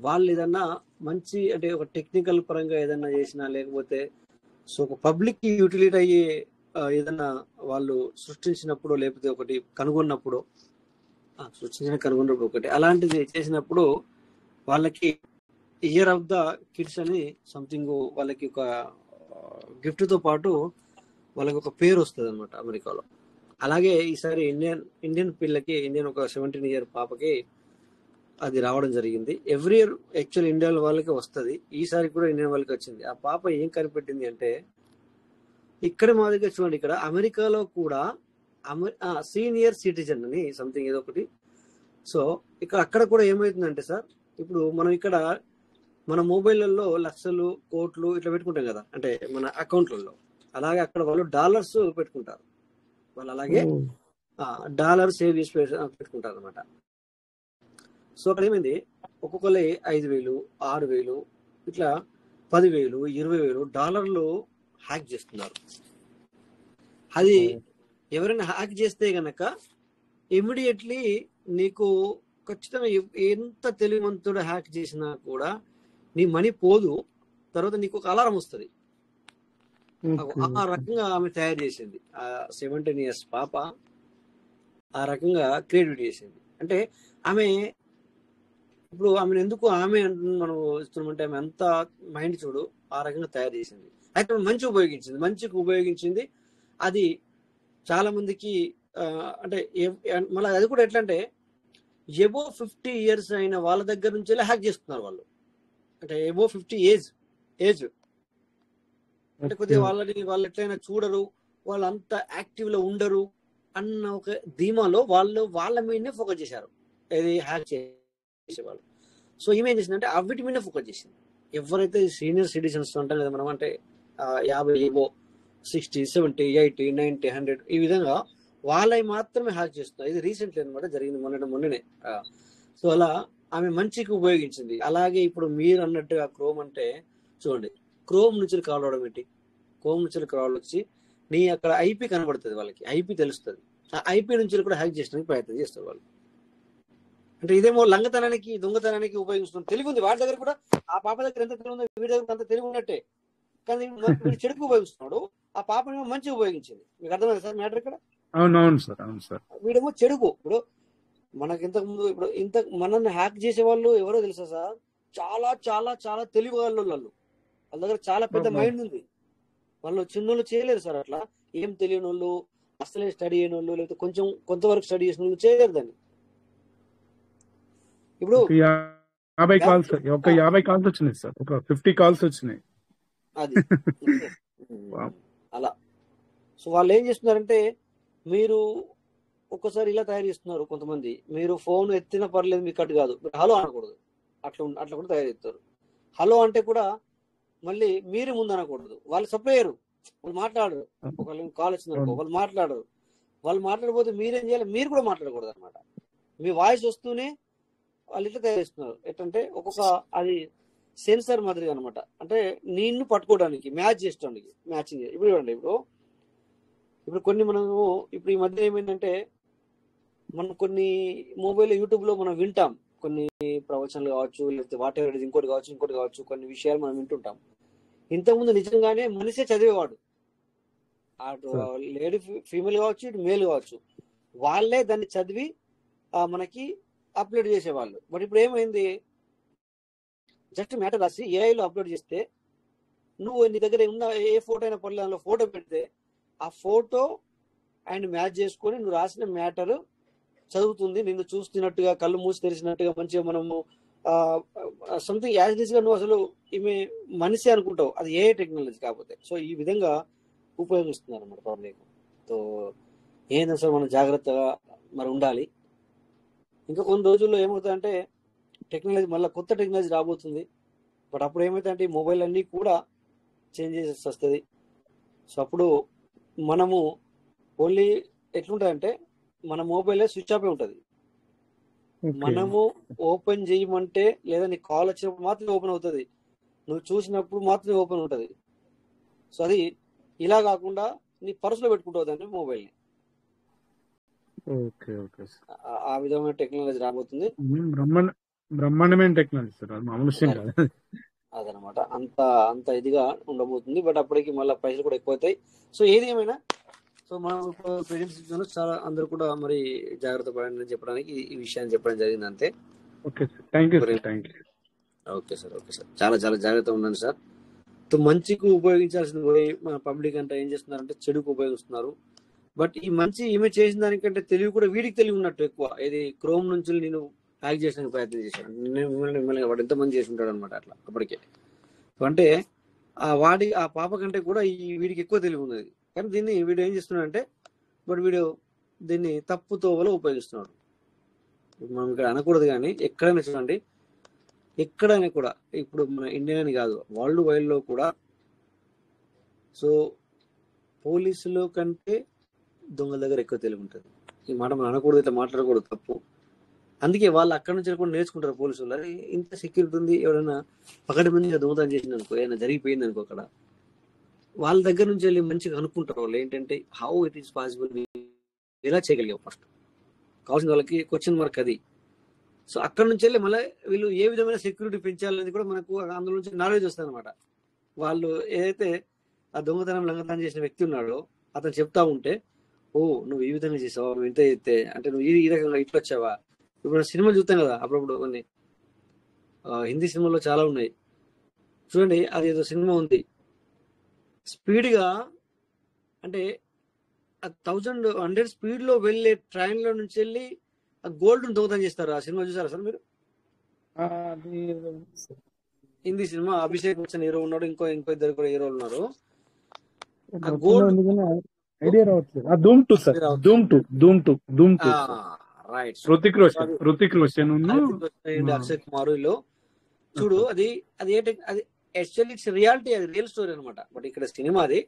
వాళ్ళు ఏదన్నా మంచి అంటే ఒక టెక్నికల్ పరంగా ఏదన్నా చేసినా, లేకపోతే సో ఒక పబ్లిక్ కి యూటిలిటీ అయ్యే ఏదన్నా వాళ్ళు సృష్టించినప్పుడు, లేకపోతే ఒకటి కనుగొన్నప్పుడు ఒకటి అలాంటిది చేసినప్పుడు వాళ్ళకి ఇయర్ ఆఫ్ ద కిడ్స్ అని సంథింగ్ వాళ్ళకి ఒక గిఫ్ట్ తో పాటు వాళ్ళకి ఒక పేరు వస్తుంది అనమాట అమెరికాలో. అలాగే ఈసారి ఇండియన్ పిల్లకి, ఒక 17 year పాపకి అది రావడం జరిగింది. ఎవ్రీ ఇయర్ యాక్చువల్ ఇండియన్ వాళ్ళకి వస్తుంది, ఈసారి కూడా ఇండియన్ వాళ్ళకి వచ్చింది. ఆ పాప ఏం కనిపెట్టింది అంటే, ఇక్కడ మా దగ్గర చూడండి, ఇక్కడ అమెరికాలో కూడా సీనియర్ సిటిజన్ అని సంథింగ్ ఏదో ఒకటి. సో అక్కడ కూడా ఏమవుతుందంటే సార్, ఇప్పుడు మనం ఇక్కడ మన మొబైల్లో లక్షలు కోట్లు ఇట్లా పెట్టుకుంటాం కదా, అంటే మన అకౌంట్లలో. అలాగే అక్కడ వాళ్ళు డాలర్స్ పెట్టుకుంటారు, వాళ్ళు అలాగే డాలర్ సేవ్ చేసి పెట్టుకుంటారు అనమాట. సో అక్కడ ఏమైంది, ఒక్కొక్కరి 5,000, 6,000 ఇట్లా 10,000, 20,000 డాలర్లు హ్యాక్ చేస్తున్నారు. అది ఎవరైనా హ్యాక్ చేస్తే గనక ఇమ్మీడియట్లీ నీకు ఖచ్చితంగా ఎంత తెలివిమంతుడు హ్యాక్ చేసినా కూడా నీ మనీ పోదు, తర్వాత నీకు ఒక అలారం వస్తుంది. ఆ రకంగా ఆమె తయారు చేసింది. ఆ 17 years పాప ఆ రకంగా క్రియేటివిటీ చేసింది. అంటే ఆమె ఇప్పుడు ఆమెను ఎందుకు ఆమె మనం ఇస్తున్నామంటే, ఆమె అంత మైండ్ చూడు ఆ రకంగా తయారు చేసింది. అయితే మంచికి ఉపయోగించింది. అది చాలా మందికి అంటే మళ్ళీ అది కూడా ఎట్లా అంటే, ఎబో 50 years అయిన వాళ్ళ దగ్గర నుంచి హ్యాక్ చేస్తున్నారు వాళ్ళు. అంటే ఎబో 50 ఏజ్ అంటే కొద్దిగా వాళ్ళు ఎట్లయినా చూడరు, వాళ్ళంతా యాక్టివ్ లో ఉండరు అన్న ఒక ధీమాలో వాళ్ళ మీదనే ఫోకస్ చేశారు, ఏది హ్యాక్ చేసేవాళ్ళు. సో ఈమె ఏం చేసిందంటే అవిటి మీద ఫోకస్ చేసింది. ఎవరైతే సీనియర్ సిటిజన్స్ అంటాం కదా మనం, అంటే 50 ఏవో 60 70 80 90 100 ఈ విధంగా వాళ్ళవి మాత్రమే హ్యాక్ చేస్తున్నారు. ఇది రీసెంట్లీ అనమాట జరిగింది, మొన్ననే. సో అలా ఆమె మంచికి ఉపయోగించింది. అలాగే ఇప్పుడు మీరు అన్నట్టుగా క్రోమ్ అంటే చూడండి, క్రోమ్ నుంచి కాల్ రావడం ఏంటి, క్రోమ్ నుంచి కాల్ వచ్చి నీ అక్కడ ఐపీ కనబడుతుంది, వాళ్ళకి ఐపీ తెలుస్తుంది. ఆ ఐపీ నుంచి కూడా హ్యాక్ చేయడానికి ప్రయత్నం చేస్తారు వాళ్ళు. అంటే ఇదేమో లంగతనానికి దొంగతనానికి ఉపయోగిస్తుంది. తెలివి ఉంది వాడి దగ్గర కూడా, ఆ పాప దగ్గర ఎంత తెలివి ఉందో వీడి దగ్గర అంత తెలివి ఉన్నట్టే, కానీ వీడు చెడుకు ఉపయోగిస్తున్నాడు, ఆ పాపనేమో మంచిగా ఉపయోగించింది. మీకు అర్థమైంది సార్ మ్యాటర్ ఇక్కడ? అవును సార్. వీడేమో చెడుకు. ఇప్పుడు మనకి ఇంతకు ముందు మనల్ని హ్యాక్ చేసే వాళ్ళు ఎవరో తెలుసా సార్, చాలా చాలా చాలా తెలివి వాళ్ళు. వాళ్ళ దగ్గర చాలా పెద్ద మైండ్ ఉంది. వాళ్ళు చిన్నోళ్ళు చేయలేరు సార్ అట్లా. ఏం తెలియని వాళ్ళు, అసలే స్టడీ అయిన వాళ్ళు, లేకపోతే కొంతవరకు స్టడీ చేసిన వాళ్ళు చేయలేరు దాన్ని. ఇప్పుడు 50 కాల్స్ వచ్చినాయి సార్, ఒక 50 కాల్స్ వచ్చినాయి అది అలా. సో వాళ్ళు ఏం చేస్తున్నారంటే, మీరు ఒక్కసారి ఇలా తయారు చేస్తున్నారు కొంతమంది, మీరు ఫోన్ ఎత్తినా పర్లేదు, మీకు కట్ కాదు, మీరు హలో అనకూడదు, అట్లా కూడా తయారు చేస్తారు. హలో అంటే కూడా మళ్ళీ మీరు ముందు అనకూడదు, వాళ్ళు సప్లయరు, వాళ్ళు మాట్లాడరు. ఒకళ్ళు కాల్ వచ్చిందనుకో వాళ్ళు మాట్లాడరు. వాళ్ళు మాట్లాడకపోతే మీరేం చేయాలి, మీరు కూడా మాట్లాడకూడదు అనమాట. మీ వాయిస్ వస్తూనే వాళ్ళు ఇట్లా తయారు చేస్తున్నారు. ఎట్లంటే ఒక్కొక్క అది సెన్సార్ మాదిరిగా అనమాట. అంటే నిన్ను పట్టుకోవడానికి, మ్యాచ్ చేసుకోవడానికి, మ్యాచింగ్. ఇప్పుడు ఇవ్వండి, ఇప్పుడు కొన్ని మనము ఇప్పుడు ఈ మధ్య ఏమైందంటే, మనం కొన్ని మొబైల్ యూట్యూబ్లో మనం వింటాం, కొన్ని ప్రవచనాలు కావచ్చు, లేకపోతే వాటెవర్ ఇంకోటి కావచ్చు, కొన్ని విషయాలు మనం వింటుంటాం. ఇంతకుముందు నిజంగానే మనిషే చదివేవాడు, అటు లేడీ ఫీమేల్ కావచ్చు, ఇటు మేల్ కావచ్చు, వాళ్ళే దాన్ని చదివి మనకి అప్లోడ్ చేసేవాళ్ళు. బట్ ఇప్పుడు ఏమైంది, జస్ట్ మ్యాటర్ రాసి ఏఐలో అప్లోడ్ చేస్తే, నువ్వు నీ దగ్గర ఉన్న ఏ ఫోటో అయినా పర్లేదు, దానిలో ఫోటో పెడితే ఆ ఫోటో అండ్ మ్యాచ్ చేసుకొని నువ్వు రాసిన మ్యాటర్ చదువుతుంది. నిన్ను చూస్తున్నట్టుగా, కళ్ళు మూసి తెరిచినట్టుగా, మంచిగా మనము సంథింగ్ యాజ్ ఇట్ ఈస్ గా నువ్వు అసలు ఈమె మనిషి అనుకుంటావు. అది ఏ టెక్నాలజీ కాకపోతే. సో ఈ విధంగా ఉపయోగిస్తున్నారు అన్నమాట పబ్లిక్. సో ఏంటంటే సార్ మనం జాగ్రత్తగా మరి ఉండాలి. ఇంకా కొన్ని రోజుల్లో ఏమవుతుందంటే, టెక్నాలజీ మళ్ళీ కొత్త టెక్నాలజీ రాబోతుంది. బట్ అప్పుడు ఏమవుతుందంటే, ఈ మొబైల్ అన్నీ కూడా చేంజ్ చేసేసి వస్తుంది. సో అప్పుడు మనము ఓన్లీ ఎట్లుంటుందంటే, మన మొబైల్ స్విచ్ ఆఫ్ ఉంటుంది. మనము ఓపెన్ చేయమంటే, లేదా నీకు కాల్ వచ్చినప్పుడు మాత్రమే ఓపెన్ అవుతుంది, నువ్వు చూసినప్పుడు మాత్రమే ఓపెన్ ఉంటుంది. సో అది ఇలా కాకుండా నీ పర్సులో పెట్టుకుంటావు దాన్ని, మొబైల్ని. ఆ విధమైన టెక్నాలజీ రాబోతుంది. బ్రహ్మాండమైన టెక్నాలజీ సార్, మామూలు విషయం కాదు అదనమాట. అంత ఇదిగా ఉండబోతుంది. బట్ అప్పటికి మళ్ళీ పైసలు కూడా ఎక్కువ అవుతాయి. సో ఏది ఏమైనా, సో మనం ఇప్పుడు చాలా అందరూ కూడా మరి జాగ్రత్త పడండి అని చెప్పడానికి ఈ విషయాన్ని చెప్పడం జరిగింది అంతే. Okay sir. చాలా చాలా జాగ్రత్తగా ఉండండి సార్. మంచికి ఉపయోగించాల్సింది పోయి మన పబ్లిక్ అంటే ఏం చేస్తున్నారంటే చెడుకు ఉపయోగిస్తున్నారు. బట్ ఈ మంచి ఈమె చేసిన దానికంటే తెలివి కూడా వీడికి తెలివి ఉన్నట్టు ఎక్కువ. ఇది క్రోమ్ నుంచి నేను హ్యాక్ చేయడానికి ప్రయత్నం చేశాను, మిమ్మల్ని వాడు ఎంతమంది చేసి ఉంటాడు అనమాట అట్లా అప్పటికే. అంటే ఆ పాప కంటే కూడా ఈ వీడికి ఎక్కువ తెలివి ఉన్నది. కానీ దీన్ని వీడు ఏం చేస్తున్నాడంటే, బట్ వీడు దీన్ని తప్పు తోవలో ఉపయోగిస్తున్నాడు. మనం ఇక్కడ అనకూడదు, కానీ ఎక్కడైనా చూడండి, ఎక్కడైనా కూడా, ఇప్పుడు మన ఇండియా అని కాదు, వరల్డ్ వైడ్ లో కూడా, సో పోలీసుల కంటే దొంగల దగ్గర ఎక్కువ తెలివి ఉంటుంది. ఈ మాట మనం అనకూడదు, ఇట్లా మాట్లాడకూడదు, తప్పు. అందుకే వాళ్ళు అక్కడి నుంచి కూడా నేర్చుకుంటారు పోలీసులు. అది ఇంత సెక్యూరిటీ ఉంది, ఎవరైనా పకటి మందిగా దొంగతనం చేసింది అనుకో, ఏదైనా జరిగిపోయింది అనుకో, అక్కడ వాళ్ళ దగ్గర నుంచి వెళ్ళి మంచిగా అనుకుంటారు వాళ్ళు ఏంటంటే, హౌ ఇట్ ఈస్ పాసిబుల్, ఎలా చేయగలిగావు. ఫస్ట్ కావాల్సిన వాళ్ళకి క్వశ్చన్ మార్క్ అది. సో అక్కడ నుంచి వెళ్ళి మళ్ళీ వీళ్ళు ఏ విధమైన సెక్యూరిటీ పెంచాలనేది కూడా మనకు అందులో నుంచి నాలెడ్జ్ వస్తుంది అనమాట. వాళ్ళు ఏదైతే ఆ దొంగతనం లంగతనం చేసిన వ్యక్తి ఉన్నాడో అతను చెప్తా ఉంటే, ఓ నువ్వు ఈ విధంగా చేసావా, నువ్వు ఇంత చేస్తే, అంటే నువ్వు ఈ రకంగా ఇట్లా వచ్చావా. ఇప్పుడు సినిమాలు చూస్తాం కదా అప్పుడప్పుడు, కొన్ని హిందీ సినిమాల్లో చాలా ఉన్నాయి చూడండి. అది ఏదో సినిమా ఉంది, స్పీడ్గా అంటే 1100 స్పీడ్ లో వెళ్ళే ట్రైన్ లో నుంచి వెళ్ళి ఆ గోల్డ్ దొంగతనం చేస్తారు. ఆ సినిమా చూసారా సార్ మీరు? హిందీ సినిమా, అభిషేక్ బచ్చన్ హీరో ఉన్నాడు, ఇంకో ఇద్దరు కూడా హీరోలు ఉన్నారు. ఆ గోల్డ్ రైట్, రుతిక్ రోషన్ అక్షయ్ కుమార్ లో చూడు. అది యాక్చువల్లీ ఇట్స్ రియాలిటీ, అది రియల్ స్టోరీ అనమాట. బట్ ఇక్కడ సినిమా అది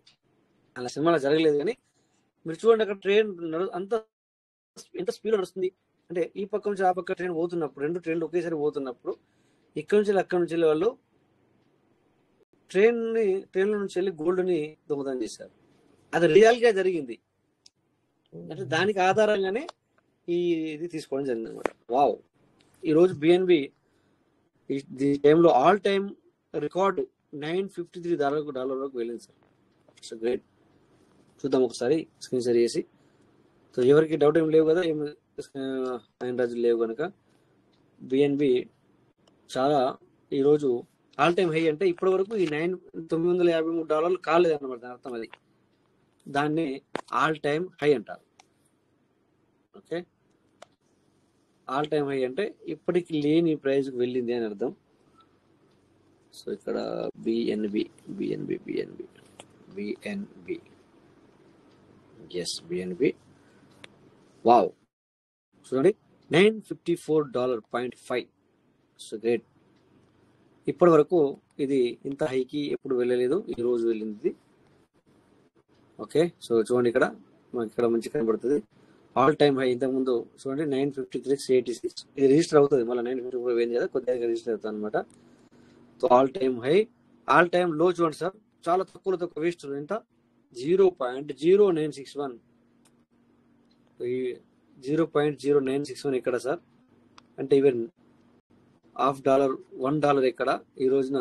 అలా సినిమాలో జరగలేదు. కానీ మీరు చూడండి అక్కడ ట్రైన్ అంత ఎంత స్పీడ్ నడుస్తుంది అంటే ఈ పక్క నుంచి ఆ పక్క ట్రైన్ పోతున్నప్పుడు, రెండు ట్రైన్లు ఒకేసారి పోతున్నప్పుడు ఇక్కడ నుంచి అక్కడ నుంచి వెళ్ళి వాళ్ళు ట్రైన్ల నుంచి వెళ్ళి గోల్డ్ని దొంగతనం చేశారు. అది రియల్గా జరిగింది. అంటే దానికి ఆధారంగానే ఇది తీసుకోవడం జరిగింది అనమాట. వావ్, ఈరోజు బిఎన్బి ఈ టైంలో ఆల్ టైమ్ రికార్డు $953 వరకు వెళ్ళింది సార్. It's great. చూద్దాం ఒకసారి స్క్రీన్ షేర్ చేసి. సో ఎవరికి డౌట్ ఏం లేవు కదా, ఏం ఆయన రాజులు లేవు కనుక బిఎన్బి చాలా ఈరోజు ఆల్ టైమ్ హై. అంటే ఇప్పటి వరకు ఈ $953 కాలేదు అన్నమాట. దాని అర్థం అది, దాన్ని ఆల్ టైమ్ హై అంటారు. ఓకే, ఆల్ టైమ్ హై అంటే ఇప్పటికి లేని ప్రైజ్కి వెళ్ళింది అని అర్థం. సో ఇక్కడ బిఎన్బి ఎస్ బిఎన్బి వావ్ చూడండి $954.5. So great. ఇప్పటి వరకు ఇది ఇంత హైకి ఎప్పుడు వెళ్ళలేదు, ఈ రోజు వెళ్ళింది. ఓకే, సో చూడండి ఇక్కడ మనకి ఇక్కడ మంచి కనబడుతుంది ఆల్ టైమ్ హై. ఇంతకుముందు చూడండి 953.86. ఇది రిజిస్టర్ అవుతుంది, మళ్ళీ 954 పోయింది కదా, కొద్దిగా రిజిస్టర్ అవుతుంది అనమాట. So all time high. All time లో చూడండి సార్, చాలా తక్కువ వేస్ట్. ఎంత 0.0961. 0.0961 ఎక్కడ సార్ అంటే ఈవెన్ $1 $1 ఎక్కడ, ఈ రోజున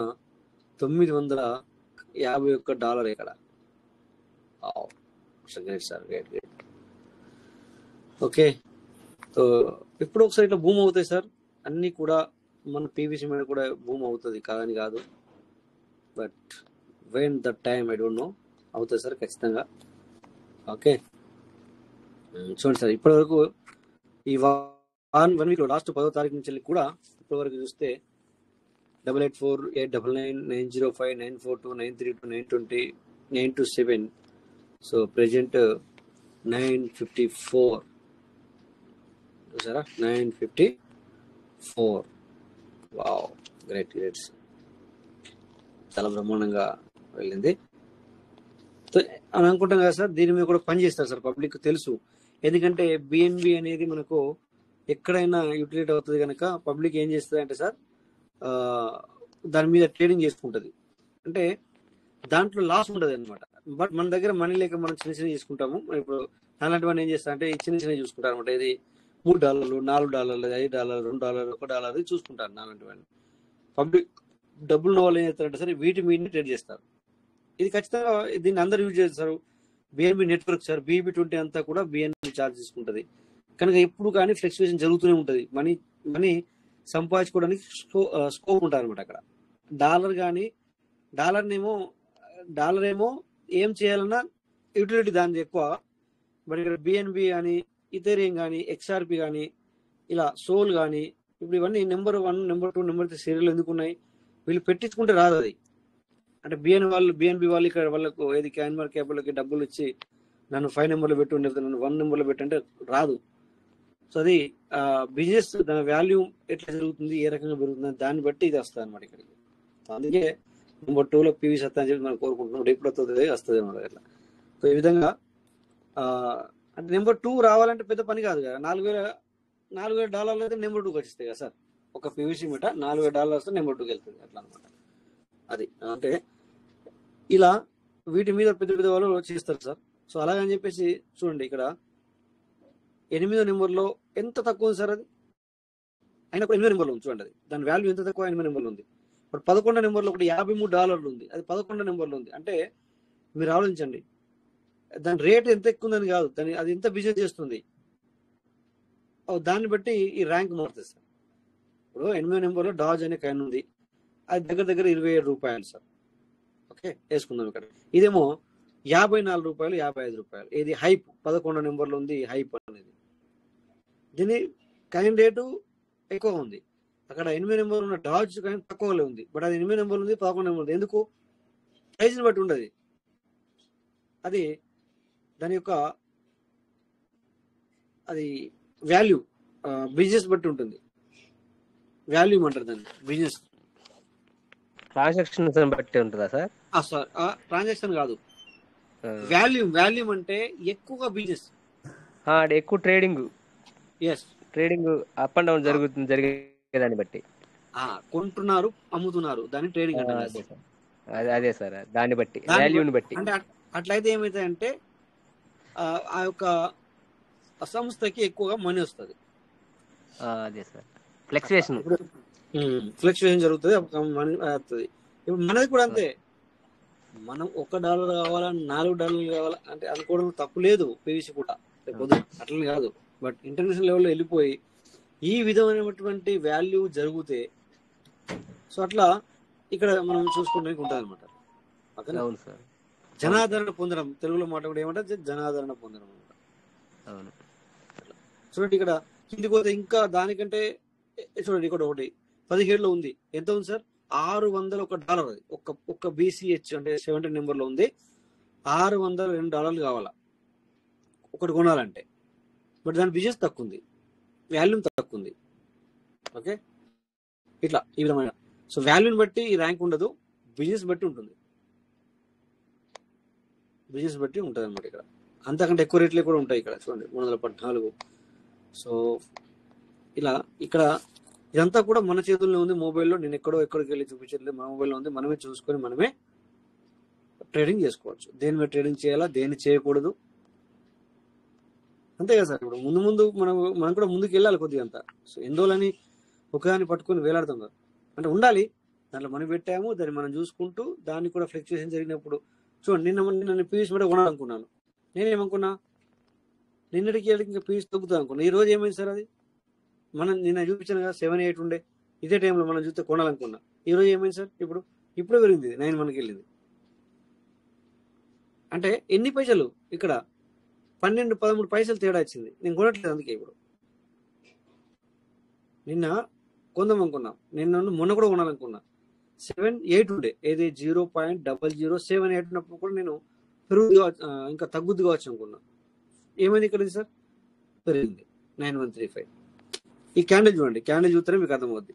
$951 ఎక్కడ. Great sir, great. Okay, so ఇప్పుడు ఒకసారి ఇట్లా భూమి అవుతాయి సార్ అన్నీ కూడా. మన పీవీసీ మీద కూడా భూమి అవుతుంది కాదని కాదు, but when the time I don't know, అవుతుంది సార్ ఖచ్చితంగా. ఓకే, చూడండి సార్ ఇప్పటి వరకు ఈ 1 వీక్లో లాస్ట్ 10వ తారీఖు నుంచి వెళ్ళి కూడా ఇప్పటి వరకు చూస్తే 884, 899, 905, 942, 932, 920, 927. సో ప్రెజెంట్ 954 చూసారా, 954. Wow, great. చాలా బ్రహ్మాండంగా వెళ్ళింది అని అనుకుంటాం కదా సార్. దీని మీద కూడా పనిచేస్తారు సార్, పబ్లిక్ తెలుసు. ఎందుకంటే బిఎన్బి అనేది మనకు ఎక్కడైనా యూటిలిటీ అవుతుంది కనుక పబ్లిక్ ఏం చేస్తుంది అంటే సార్ దాని మీద ట్రేడింగ్ చేసుకుంటుంది. అంటే దాంట్లో లాస్ ఉంటుంది అనమాట. బట్ మన దగ్గర మనీ లేక మనం చిన్న చిన్న చేసుకుంటాము. ఇప్పుడు అలాంటి వాడిని ఏం చేస్తా అంటే చిన్న చిన్న చూసుకుంటారు అనమాట. ఇది $3, $4, $5, $2, $1 చూసుకుంటారు. అలాంటి వాడిని పబ్లిక్ డబ్బులు ఉన్న వాళ్ళు ఏం చేస్తారంటే సరే వీటి మీదనే ట్రేడ్ చేస్తారు. ఇది ఖచ్చితంగా దీన్ని అందరు యూజ్ చేస్తారు. బిఎన్బి నెట్వర్క్ సార్, BB20 అంతా కూడా బిఎన్బి ఛార్జ్ తీసుకుంటుంది కనుక ఎప్పుడు కానీ ఫ్లక్చుయేషన్ జరుగుతూనే ఉంటుంది. మనీ సంపాదించుకోవడానికి స్కోప్ ఉంటుంది అనమాట. అక్కడ డాలర్ ఏమో ఏం చేయాలన్నా యూటిలిటీ దాని ఎక్కువ. బట్ ఇక్కడ బిఎన్బి కానీ ఇథేరియం కానీ XRP కానీ ఇలా సోల్ కానీ ఇప్పుడు ఇవన్నీ నెంబర్ 1, నెంబర్ 2, నెంబర్ 3 సీరియల్ ఎందుకు ఉన్నాయి? వీళ్ళు పెట్టించుకుంటే రాదు అది. అంటే బిఎన్బి వాళ్ళు ఇక్కడ వాళ్ళకు ఏది క్యాన్ మార్కెట్ వాళ్ళకి డబ్బులు ఇచ్చి నన్ను 5 నెంబర్లో పెట్టు, లేకపోతే నన్ను 1 నెంబర్లో పెట్టు అంటే రాదు. సో అది బిజినెస్ దాని వాల్యూ ఎట్లా జరుగుతుంది, ఏ రకంగా పెరుగుతుంది దాన్ని బట్టి ఇది వస్తుంది అనమాట ఇక్కడికి. అందుకే నెంబర్ 2లో పీవీసీ వస్తా అని చెప్పి మనం కోరుకుంటున్నాం. ఎప్పుడు వస్తుంది అనమాట ఇట్లా. సో ఈ విధంగా అంటే నెంబర్ 2 రావాలంటే పెద్ద పని కాదు కదా. $4,000 అయితే నెంబర్ 2కి వచ్చేస్తాయి కదా సార్. ఒక పీవీసీ మీట $4,000 వస్తే నెంబర్ 2కి వెళ్తుంది అట్లా అనమాట. అది అంటే ఇలా వీటి మీద పెద్ద పెద్ద వాళ్ళు చేస్తారు సార్. సో అలాగని చెప్పేసి చూడండి ఇక్కడ 8వ నెంబర్లో ఎంత తక్కువ ఉంది సార్. అది అయినా కూడా 8వ నెంబర్లో ఉంది చూడండి. అది దాని వాల్యూ ఎంత తక్కువ 8వ నెంబర్లో ఉంది. ఇప్పుడు 11వ నెంబర్లో ఒకటి $53 ఉంది, అది 11వ నెంబర్లో ఉంది. అంటే మీరు ఆలోచించండి దాని రేట్ ఎంత ఎక్కువ ఉందని కాదు, అది ఎంత బిజినెస్ చేస్తుంది దాన్ని బట్టి ఈ ర్యాంక్ మారుతుంది సార్. ఇప్పుడు 8వ నెంబర్లో డాజ్ అనే కాయిన్ ఉంది, అది దగ్గర $27 సార్. ఓకే, వేసుకుందాం ఇక్కడ. ఇదేమో $54, $55. ఇది హైప్ 11వ నెంబర్లో ఉంది. హైప్ అనేది దీని కాయిన్ రేటు ఎక్కువ ఉంది. అక్కడ 8వ నెంబర్ ఉన్న డాజ్ కాయిన్ తక్కువలో ఉంది. బట్ అది 8వ నెంబర్ ఉంది, 11వ నెంబర్ ఉంది. ఎందుకు? ప్రైజ్ని బట్టి ఉండదు. అది దాని యొక్క అది వాల్యూ బిజినెస్ బట్టి ఉంటుంది. వాల్యూ అంటారు దాన్ని, బిజినెస్. ట్రాన్సాక్షన్స్ బట్టి ఉంటుందా సార్? సార్ ట్రాన్సాక్షన్ కాదు, వాల్యూమ్ అంటే ఎక్కువగా బిజినెస్, ఎక్కువ ట్రేడింగ్ ఎస్ అప్ అండ్ డౌన్ జరిగేదాన్ని బట్టి కొంటున్నారు అమ్ముతున్నారు, దాన్ని ట్రేడింగ్ అంటారు. అదే సార్, అదే సార్, దాన్ని బట్టి వాల్యూని బట్టి. అంటే అట్లయితే ఏమైతాయంటే ఆ యొక్క సంస్థకి ఎక్కువగా మనీ వస్తుంది. అదే సార్, ఫ్లక్చుయేషన్ జరుగుతుంది, మనీ వస్తుంది. ఇప్పుడు మనది కూడా అంతే, మనం $1 కావాలా $4 కావాలా అంటే అనుకోవడం తప్పు లేదు, పీవీసీ కూడా అట్లని కాదు. బట్ ఇంటర్నేషనల్ లెవెల్లో వెళ్ళిపోయి ఈ విధమైనటువంటి వాల్యూ జరిగితే సో అట్లా ఇక్కడ మనం చూసుకోవడానికి ఉంటుంది అనమాట. అవును సార్, జనాదరణ పొందడం, తెలుగులో మాట్లాడే ఏమంటే జనాదరణ పొందడం అనమాట. అవును. చూడండి ఇక్కడ కిందికి పోతే ఇంకా దానికంటే చూడండి, ఇక్కడ ఒకటి 17లో ఉంది. ఎంత ఉంది సార్? $601. అది ఒక్క BCH అంటే 17 నెంబర్లో ఉంది. $602 కావాలా ఒకటి కొనాలంటే. బట్ దాని బిజినెస్ తక్కువ ఉంది, వాల్యూమ్ తక్కువ ఉంది. ఓకే, ఇట్లా ఈ విధమైన. సో వాల్యూని బట్టి ఈ ర్యాంక్ ఉండదు, బిజినెస్ బట్టి ఉంటుంది, బిజినెస్ బట్టి ఉంటుంది అనమాట. ఇక్కడ అంతకంటే ఎక్కువ రేట్లే కూడా ఉంటాయి. ఇక్కడ చూడండి 314. సో ఇలా ఇక్కడ ఇదంతా కూడా మన చేతుల్లో ఉంది, మొబైల్లో. నేను ఎక్కడికి వెళ్ళి చూపించట్లేదు, మన మొబైల్లో ఉంది. మనమే చూసుకొని మనమే ట్రేడింగ్ చేసుకోవచ్చు. దేని మీద ట్రేడింగ్ చేయాలా, దేన్ని చేయకూడదు, అంతే కదా సార్. ఇప్పుడు ముందు మనం కూడా ముందుకు వెళ్ళాలి కొద్దిగా అంతా. సో ఎందువలని ఒకదాన్ని పట్టుకొని వేలాడుతాం కదా, అంటే ఉండాలి. దాంట్లో మనం పెట్టాము, దాన్ని మనం చూసుకుంటూ దాన్ని కూడా ఫ్లక్చుయేషన్ జరిగినప్పుడు చూడండి. నిన్న పీస్ మీద కొనాలనుకున్నాను, నేనేమనుకున్నా నిన్నటికి ఇంకా పీస్ తగ్గుతా అనుకున్నా. ఈ రోజు ఏమైంది సార్? అది నిన్న చూపించాను కదా 7-8 ఉండే, ఇదే టైంలో మనం చూస్తే కొనాలనుకున్నా. ఈ రోజు ఏమైంది సార్? ఇప్పుడు పెరిగింది, 9 మనకి వెళ్ళింది. అంటే ఎన్ని పైసలు? ఇక్కడ 12-13 పైసలు తేడా వచ్చింది. నేను కొనట్లేదు అందుకే. ఇప్పుడు నిన్న కొందామనుకున్నా, మొన్న కూడా కొనాలనుకున్నా. 7-8 ఉండే, ఏది 0.0078 ఉన్నప్పుడు కూడా నేను ఇంకా తగ్గుద్ది కావచ్చు అనుకున్నా. ఏమైంది ఇక్కడ సార్? పెరిగింది 9135. ఈ క్యాండిల్ చూడండి, క్యాండిల్ చూస్తేనే మీకు అర్థమవుద్ది.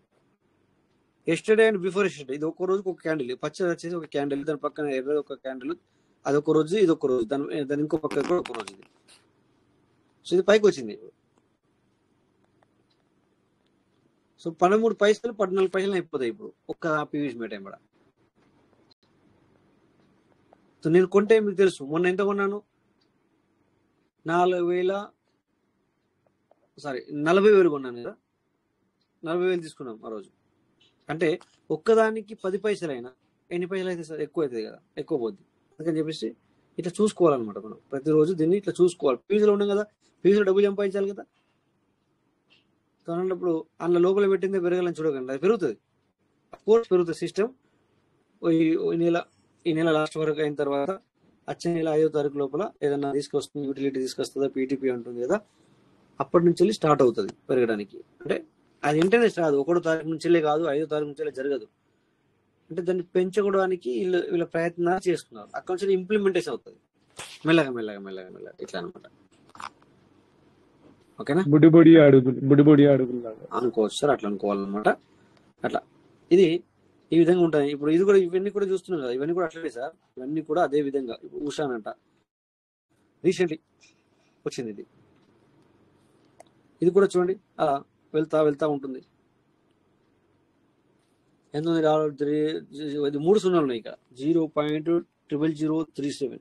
ఎస్టర్డే అండ్ బిఫోర్ ఎస్టర్డే ఇది ఒక్క రోజుకి ఒక క్యాండిల్, పచ్చది వచ్చేసి ఒక క్యాండిల్, దాని పక్కన ఎర్ర ఒక క్యాండిల్, అది ఒక రోజు, ఇది ఒక రోజు, దాని ఇంకో పక్క కూడా ఒక రోజు. ఇది సో ఇది పైకి వచ్చింది. సో 13 పైసలు 14 పైసలు అయిపోతాయి ఇప్పుడు ఒక్క పీవీసీ మీటర్ కూడా. సో నేను కొంటే మీకు తెలుసు, మొన్న ఎంత కొన్నాను? 40,000 కొన్నాను కదా, 40,000 తీసుకున్నాం ఆ రోజు. అంటే ఒక్కదానికి 10 పైసలు అయినా ఎన్ని పైసలు అయితే సార్? ఎక్కువ అవుతుంది కదా, ఎక్కువ పోద్ది. అందుకని చెప్పేసి ఇట్లా చూసుకోవాలన్నమాట. మనం ప్రతిరోజు దీన్ని ఇట్లా చూసుకోవాలి. పీవీసీలో ఉన్నాం కదా, పీవీసీలో డబ్బులు సంపాదించాలి కదా. అన్నప్పుడు అందులో లోపల పెట్టిందే పెరగాలని చూడకండి, అది పెరుగుతుంది, కోర్స్ పెరుగుతుంది. సిస్టమ్ ఈ నెల లాస్ట్ వరకు అయిన తర్వాత వచ్చే నెల 5వ తారీఖు లోపల ఏదన్నా తీసుకొస్తుంది, యూటిలిటీ తీసుకొస్తుందా, పీటీపీ అంటుంది కదా, అప్పటి నుంచి వెళ్ళి స్టార్ట్ అవుతుంది పెరగడానికి. అంటే అది ఇంటర్నెట్ రాదు, 1వ తారీఖు నుంచి కాదు, 5వ తారీఖు నుంచి జరగదు. అంటే దాన్ని పెంచుకోవడానికి వీళ్ళ ప్రయత్నాలు చేస్తున్నారు. అక్కడ నుంచి ఇంప్లిమెంటేషన్ అవుతుంది మెల్లగా ఇట్లా అనమాట. ఓకేనా? బుడిబుడి అడుగులు అనుకోవచ్చు సార్, అట్లా అనుకోవాలన్నమాట. అట్లా ఇది ఈ విధంగా ఉంటాయి. ఇప్పుడు ఇది కూడా ఇవన్నీ కూడా చూస్తున్నాం కదా, ఇవన్నీ కూడా అట్లనే సార్, ఇవన్నీ కూడా అదే విధంగా. ఇప్పుడు ఉషానంట రీసెంట్లీ వచ్చింది, ఇది కూడా చూడండి అలా వెళ్తా ఉంటుంది. ఎంత ఉంది? ఇది 3 సున్నాలు ఉన్నాయి ఇక్కడ, 0.00037.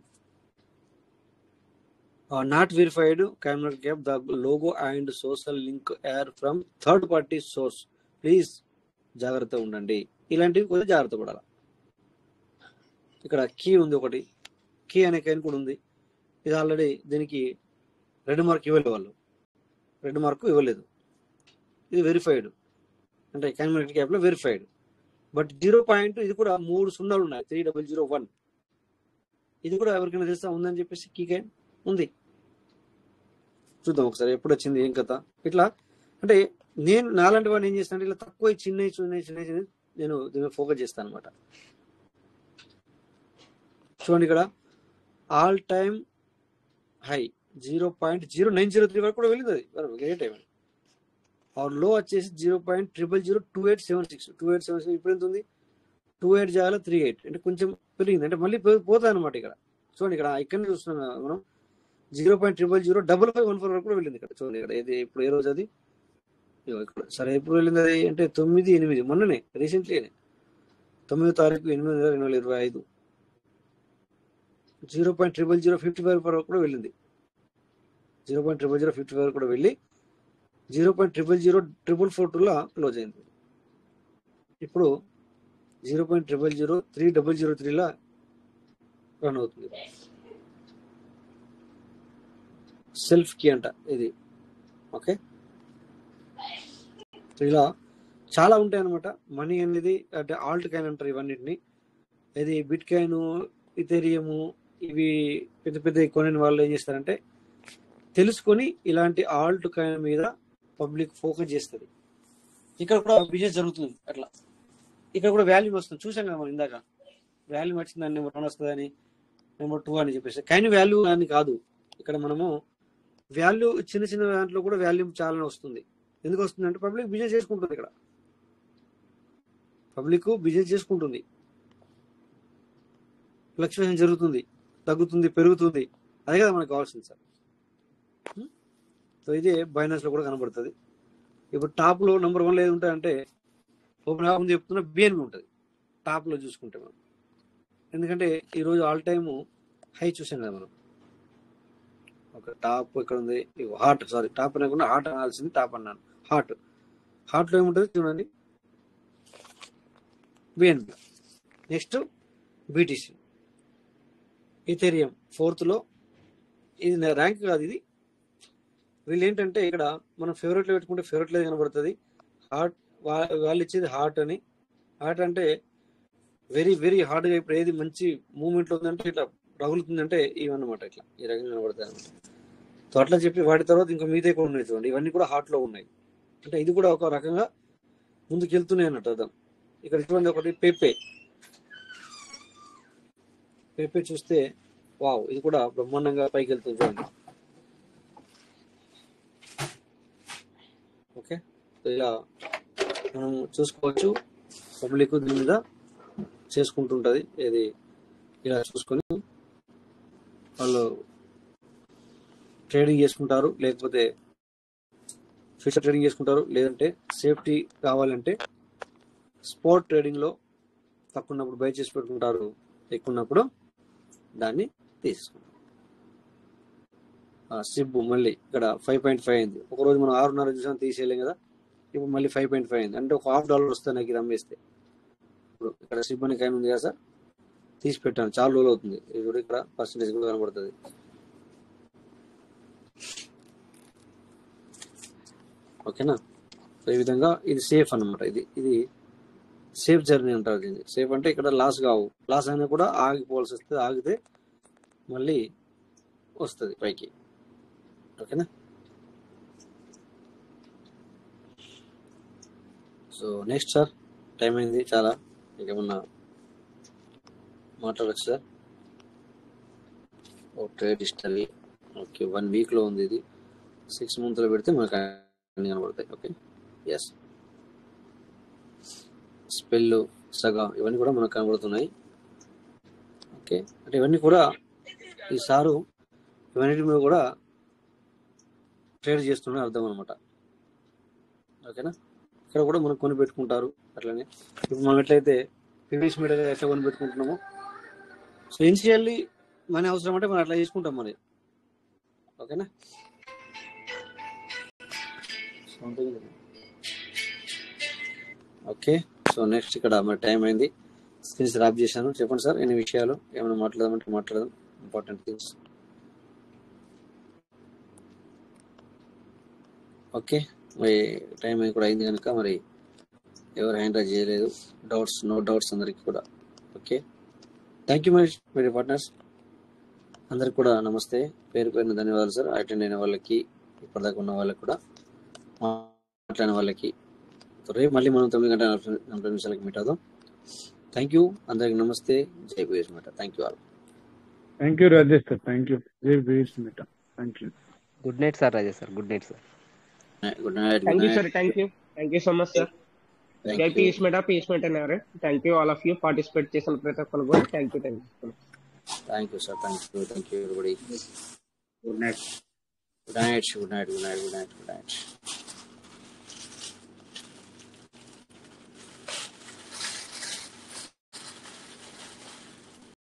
Not verified, cannot get the logo and social link యార్ from third party source, please జాగ్రత్త ఉండండి. ఇలాంటివి కొద్దిగా జాగ్రత్త పడాలి. ఇక్కడ కీ ఉంది, ఒకటి కీ అనే కైన్ కూడా ఉంది. ఇది ఆల్రెడీ దీనికి రెడ్ మార్క్ ఇవ్వలేదు, వాళ్ళు రెడ్ మార్క్ ఇవ్వలేదు. ఇది వెరిఫైడ్ అంటే క్యాన్ క్యాప్ లో వెరిఫైడ్. బట్ 0. ఇది కూడా 3 సున్నాలు ఉన్నాయి, 3001. ఇది కూడా ఎవరికైనా తెలుసా ఉందని చెప్పేసి కీ కైన్ ఉంది. చూద్దాం ఒకసారి ఎప్పుడు వచ్చింది, ఏం కథ. ఇట్లా అంటే నేను నాలాంటి వాడిని ఏం చేస్తాను, ఇట్లా తక్కువ చిన్న నేను దీని ఫోకస్ చేస్తాను అనమాట. చూడండి ఇక్కడ ఆల్ టైమ్ హై 0.0903 వరకు కూడా వెళ్ళింది. అది గ్రేట్ టైం. ఆర్ లో వచ్చేసి 0.0002876. ఇప్పుడు ఎంత ఉంది? 28 చేయాలి 38 అంటే కొంచెం పెరిగింది, అంటే మళ్ళీ పోతుంది అనమాట. ఇక్కడ చూడండి, ఇక్కడ చూస్తున్నాం కదా మనం 0.0005514 వరకు కూడా వెళ్ళింది. ఇక్కడ చూడండి, ఇక్కడ ఇది ఇప్పుడు ఏ రోజు అది ఇక్కడ సరే ఎప్పుడు వెళ్ళింది అది అంటే 9/8 మొన్ననే రీసెంట్లీనే 9వ తారీఖు 8/2025 0.00055 వరకు కూడా వెళ్ళింది. 0.00055 వరకు కూడా వెళ్ళి 0.0004442లా క్లోజ్ అయింది. ఇప్పుడు 0.0003003లా రన్ అవుతుంది. సెల్ఫ్ కీ అంట ఇది. ఓకే, ఇలా చాలా ఉంటాయి అనమాట. మనీ అనేది అంటే ఆల్ట్ కాయిన్ అంటారు ఇవన్నిటిని. ఇది బిట్ కాయిన్, ఇథెరియము, ఇవి పెద్ద పెద్ద కొనిన వాళ్ళు ఏం చేస్తారంటే తెలుసుకొని ఇలాంటి ఆల్ట్ కాయిన్ మీద పబ్లిక్ ఫోకస్ చేస్తుంది. ఇక్కడ కూడా బిజినెస్ జరుగుతుంది అట్లా. ఇక్కడ కూడా వాల్యూ వస్తుంది, చూసాం కదా మనం ఇందాక. వాల్యూ వచ్చిందని నెంబర్ 1 వస్తుంది అని, నెంబర్ 2 అని చెప్పేసి. కాయిన్ వాల్యూ అని కాదు, ఇక్కడ మనము వాల్యూ చిన్న చిన్న దాంట్లో కూడా వాల్యూ చాలా వస్తుంది. ఎందుకు వస్తుంది అంటే పబ్లిక్ బిజినెస్ చేసుకుంటుంది. ఇక్కడ పబ్లిక్ బిజినెస్ చేసుకుంటుంది, ఫ్లక్చువేషన్ జరుగుతుంది, తగ్గుతుంది, పెరుగుతుంది. అదే కదా మనకు కావాల్సింది సార్. సో ఇదే బైనాన్స్ లో కూడా కనబడుతుంది. ఇప్పుడు టాప్ లో నెంబర్ 1 ఏది ఉంటాయంటే ఓపెన్ ముందు చెప్తున్నా బిఎన్బి ఉంటుంది టాప్ లో చూసుకుంటే మనం. ఎందుకంటే ఈరోజు ఆల్ టైమ్ హై చూసాం కదా మనం. ఒక టాప్ ఇక్కడ ఉంది, హార్ట్, సారీ టాప్ అనకుండా హార్ట్ అనాల్సింది, టాప్ అన్నాను. హార్ట్ లో ఏముంటుంది చూడండి, బిఎన్బి. నెక్స్ట్ బీటీసీ, ఇథెరియం 4th లో. ఇది ర్యాంక్ కాదు ఇది. వీళ్ళు ఏంటంటే ఇక్కడ మనం ఫేవరెట్లో పెట్టుకుంటే ఫేవరెట్లో కనబడుతుంది. హార్ట్ వాళ్ళు ఇచ్చేది హార్ట్ అని. హార్ట్ అంటే వెరీ వెరీ హార్డ్గా ఇప్పుడు ఏది మంచి మూమెంట్లో ఉందంటే ఇట్లా రగులుతుందంటే ఇవన్నమాట, ఇట్లా ఈ రకంగా కనబడతాయి అనమాట. సో అట్లా చెప్పి వాటి తర్వాత ఇంకా మిగతా కూడా ఉన్నాయి చూడండి, ఇవన్నీ కూడా హార్ట్లో ఉన్నాయి. అంటే ఇది కూడా ఒక రకంగా ముందుకు వెళ్తున్నాయి అన్నట్టు అర్థం. ఇక్కడ చూడండి ఒకటి పేపే చూస్తే వావ్, ఇది కూడా బ్రహ్మాండంగా పైకి వెళ్తుంది చూడండి. ఓకే, ఇలా మనం చూసుకోవచ్చు. పబ్లిక్ దీని మీద చేసుకుంటుంటుంది. ఇది ఇలా చూసుకొని వాళ్ళు ట్రేడింగ్ చేసుకుంటారు, లేకపోతే ఫ్యూచర్ ట్రేడింగ్ చేసుకుంటారు. లేదంటే సేఫ్టీ కావాలంటే స్పాట్ ట్రేడింగ్లో తక్కువ ఉన్నప్పుడు బై చేసి పెట్టుకుంటారు, ఎక్కువ ఉన్నప్పుడు దాన్ని తీసుకుంటారు. సిబ్ మళ్ళీ ఇక్కడ 5.5 అయింది. ఒకరోజు మనం 6.5 చూసాం, తీసేయలేం కదా. ఇప్పుడు మళ్ళీ 5.5 అయింది, అంటే ఒక $1/2 వస్తుంది నాకు ఇది అమ్మేస్తే. ఇప్పుడు ఇక్కడ సిబ్ అని కాయిన్ ఉంది కదా సార్, తీసి పెట్టాను, చాలా రోజులు అవుతుంది. ఇది కూడా ఇక్కడ పర్సంటేజ్ కూడా కనబడుతుంది. ఓకేనా. సో ఈ విధంగా ఇది సేఫ్ అన్నమాట. ఇది సేఫ్ జర్నీ అంటారు దీన్ని. సేఫ్ అంటే ఇక్కడ లాస్ కావు, లాస్ అయినా కూడా ఆగిపోవాల్సి వస్తుంది, ఆగితే మళ్ళీ వస్తుంది పైకి. ఓకేనా. సో నెక్స్ట్ సార్, టైం అయింది చాలా, ఇంకేమన్నా మాట్లాడచ్చు సార్. ఓ ట్రేడ్ హిస్టరీ, ఓకే 1 వీక్లో ఉంది ఇది. 6 మంత్లో పెడితే మనకు అన్ని కనబడతాయి. Okay, yes. స్పెల్, సగా ఇవన్నీ కూడా మనకు కనబడుతున్నాయి. ఓకే, అంటే ఇవన్నీ కూడా ఈ సారు ఇవన్నిటి మీద కూడా ట్రేడ్ చేస్తున్నా అర్థం అనమాట. ఓకేనా. ఇక్కడ కూడా మనం కొని పెట్టుకుంటారు అట్లనే. ఇప్పుడు మనం ఎట్లయితే పివిఎస్ మీడియా ఎట్లా కొని పెట్టుకుంటున్నామో, సో ఇనిషియల్లీ మనీ అవసరం అంటే మనం అట్లా చేసుకుంటాం మరి. ఓకేనా. ఓకే, సో నెక్స్ట్ ఇక్కడ మరి టైం అయింది, స్క్రీన్స్ ర్యాప్ చేశాను. చెప్పండి సార్, ఎన్ని విషయాలు ఏమైనా మాట్లాడదామంటే మాట్లాడదాం, ఇంపార్టెంట్ థింగ్స్. ఓకే, మరి టైం కూడా అయింది కనుక మరి ఎవరు హ్యాండ్ రైజ్ చేయలేదు. డౌట్స్, నో డౌట్స్ అందరికి కూడా. Okay, thank you my partners. అందరికి కూడా నమస్తే, పేరు పేరున ధన్యవాదాలు సార్. అటెండ్ అయిన వాళ్ళకి, ఇప్పటిదాకా ఉన్న వాళ్ళకి కూడా, మాట్లాడిన వాళ్ళకి. రేపు మళ్ళీ మనం 9:40 మీట్ అవుదాం. థ్యాంక్ యూ, అందరికి నమస్తే. జై బిఎస్ మీట. Thank you all. Thank you Rajesh sir, thank you. జై బిఎస్ మీట. Thank you. Good night sir Rajesh sir, good night sir. Good night. Thank you sir, thank you so much sir. జై పీస్మెంట్ అన్నారు. Thank you all of you participate చేసిన ప్రతి ఒక్కరు కూడా thank you. Thank you sir. Thank you everybody. Good night. Good night.